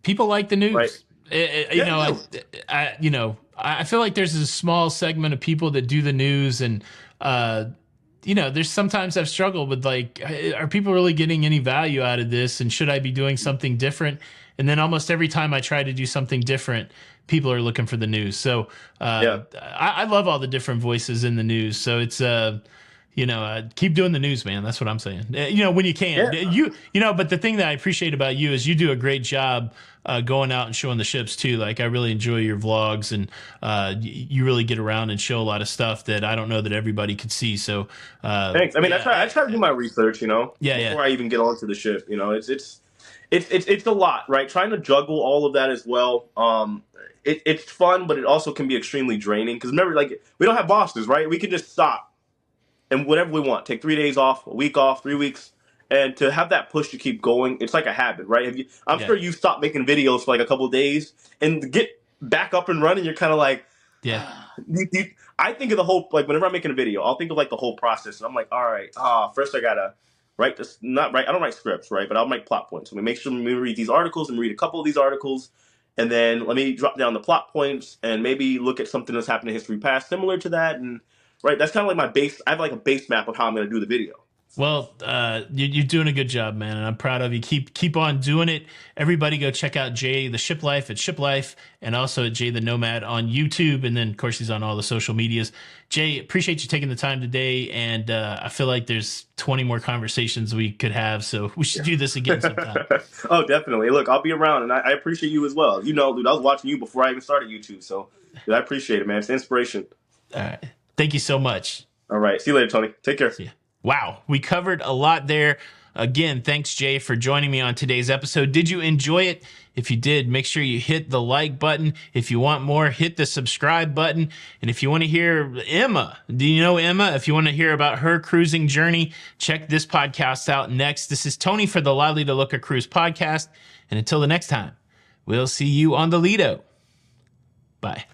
People like the Right? news. Yeah, they do. I feel like there's a small segment of people that do the news, and there's sometimes I've struggled with like, are people really getting any value out of this? And should I be doing something different? And then almost every time I try to do something different, people are looking for the news. So Yeah. I love all the different voices in the news. So it's keep doing the news, man. That's what I'm saying. When you can, Yeah. But the thing that I appreciate about you is you do a great job going out and showing the ships too. Like I really enjoy your vlogs, and you really get around and show a lot of stuff that I don't know that everybody could see. So Thanks. I mean, yeah, I try to do my research, yeah, before I even get onto the ship. It's a lot, right? Trying to juggle all of that as well. It's fun, but it also can be extremely draining. Because remember, like we don't have bosses, right? We can just stop and whatever we want. Take 3 days off, a week off, 3 weeks, and to have that push to keep going, it's like a habit, right? I'm yeah, sure you stopped making videos for like a couple of days and to get back up and running. You're kind of like, yeah, I think of the whole like whenever I'm making a video, I'll think of like the whole process, and I'm like, all right, first I gotta write this. Not write. I don't write scripts, right? But I'll make plot points. Let me make sure we read these articles and read a couple of these articles, and then let me drop down the plot points and maybe look at something that's happened in history past similar to that, and right, that's kind of like my base. I have like a base map of how I'm gonna do the video. Well, you're doing a good job, man, and I'm proud of you. Keep on doing it. Everybody, go check out Jay the Shiplife at Shiplife, and also at Jay the Nomad on YouTube, and then of course he's on all the social medias. Jay, appreciate you taking the time today, and I feel like there's 20 more conversations we could have, so we should do this again sometime. Oh, definitely. Look, I'll be around, and I appreciate you as well. You know, dude, I was watching you before I even started YouTube, so dude, I appreciate it, man. It's inspiration. All right, thank you so much. All right, see you later, Tony. Take care. See ya. Wow, we covered a lot there. Again, thanks, Jay, for joining me on today's episode. Did you enjoy it? If you did, make sure you hit the like button. If you want more, hit the subscribe button. And if you want to hear Emma, do you know Emma? If you want to hear about her cruising journey, check this podcast out next. This is Tony for the La Lita Loca Cruise podcast. And until the next time, we'll see you on the Lido. Bye.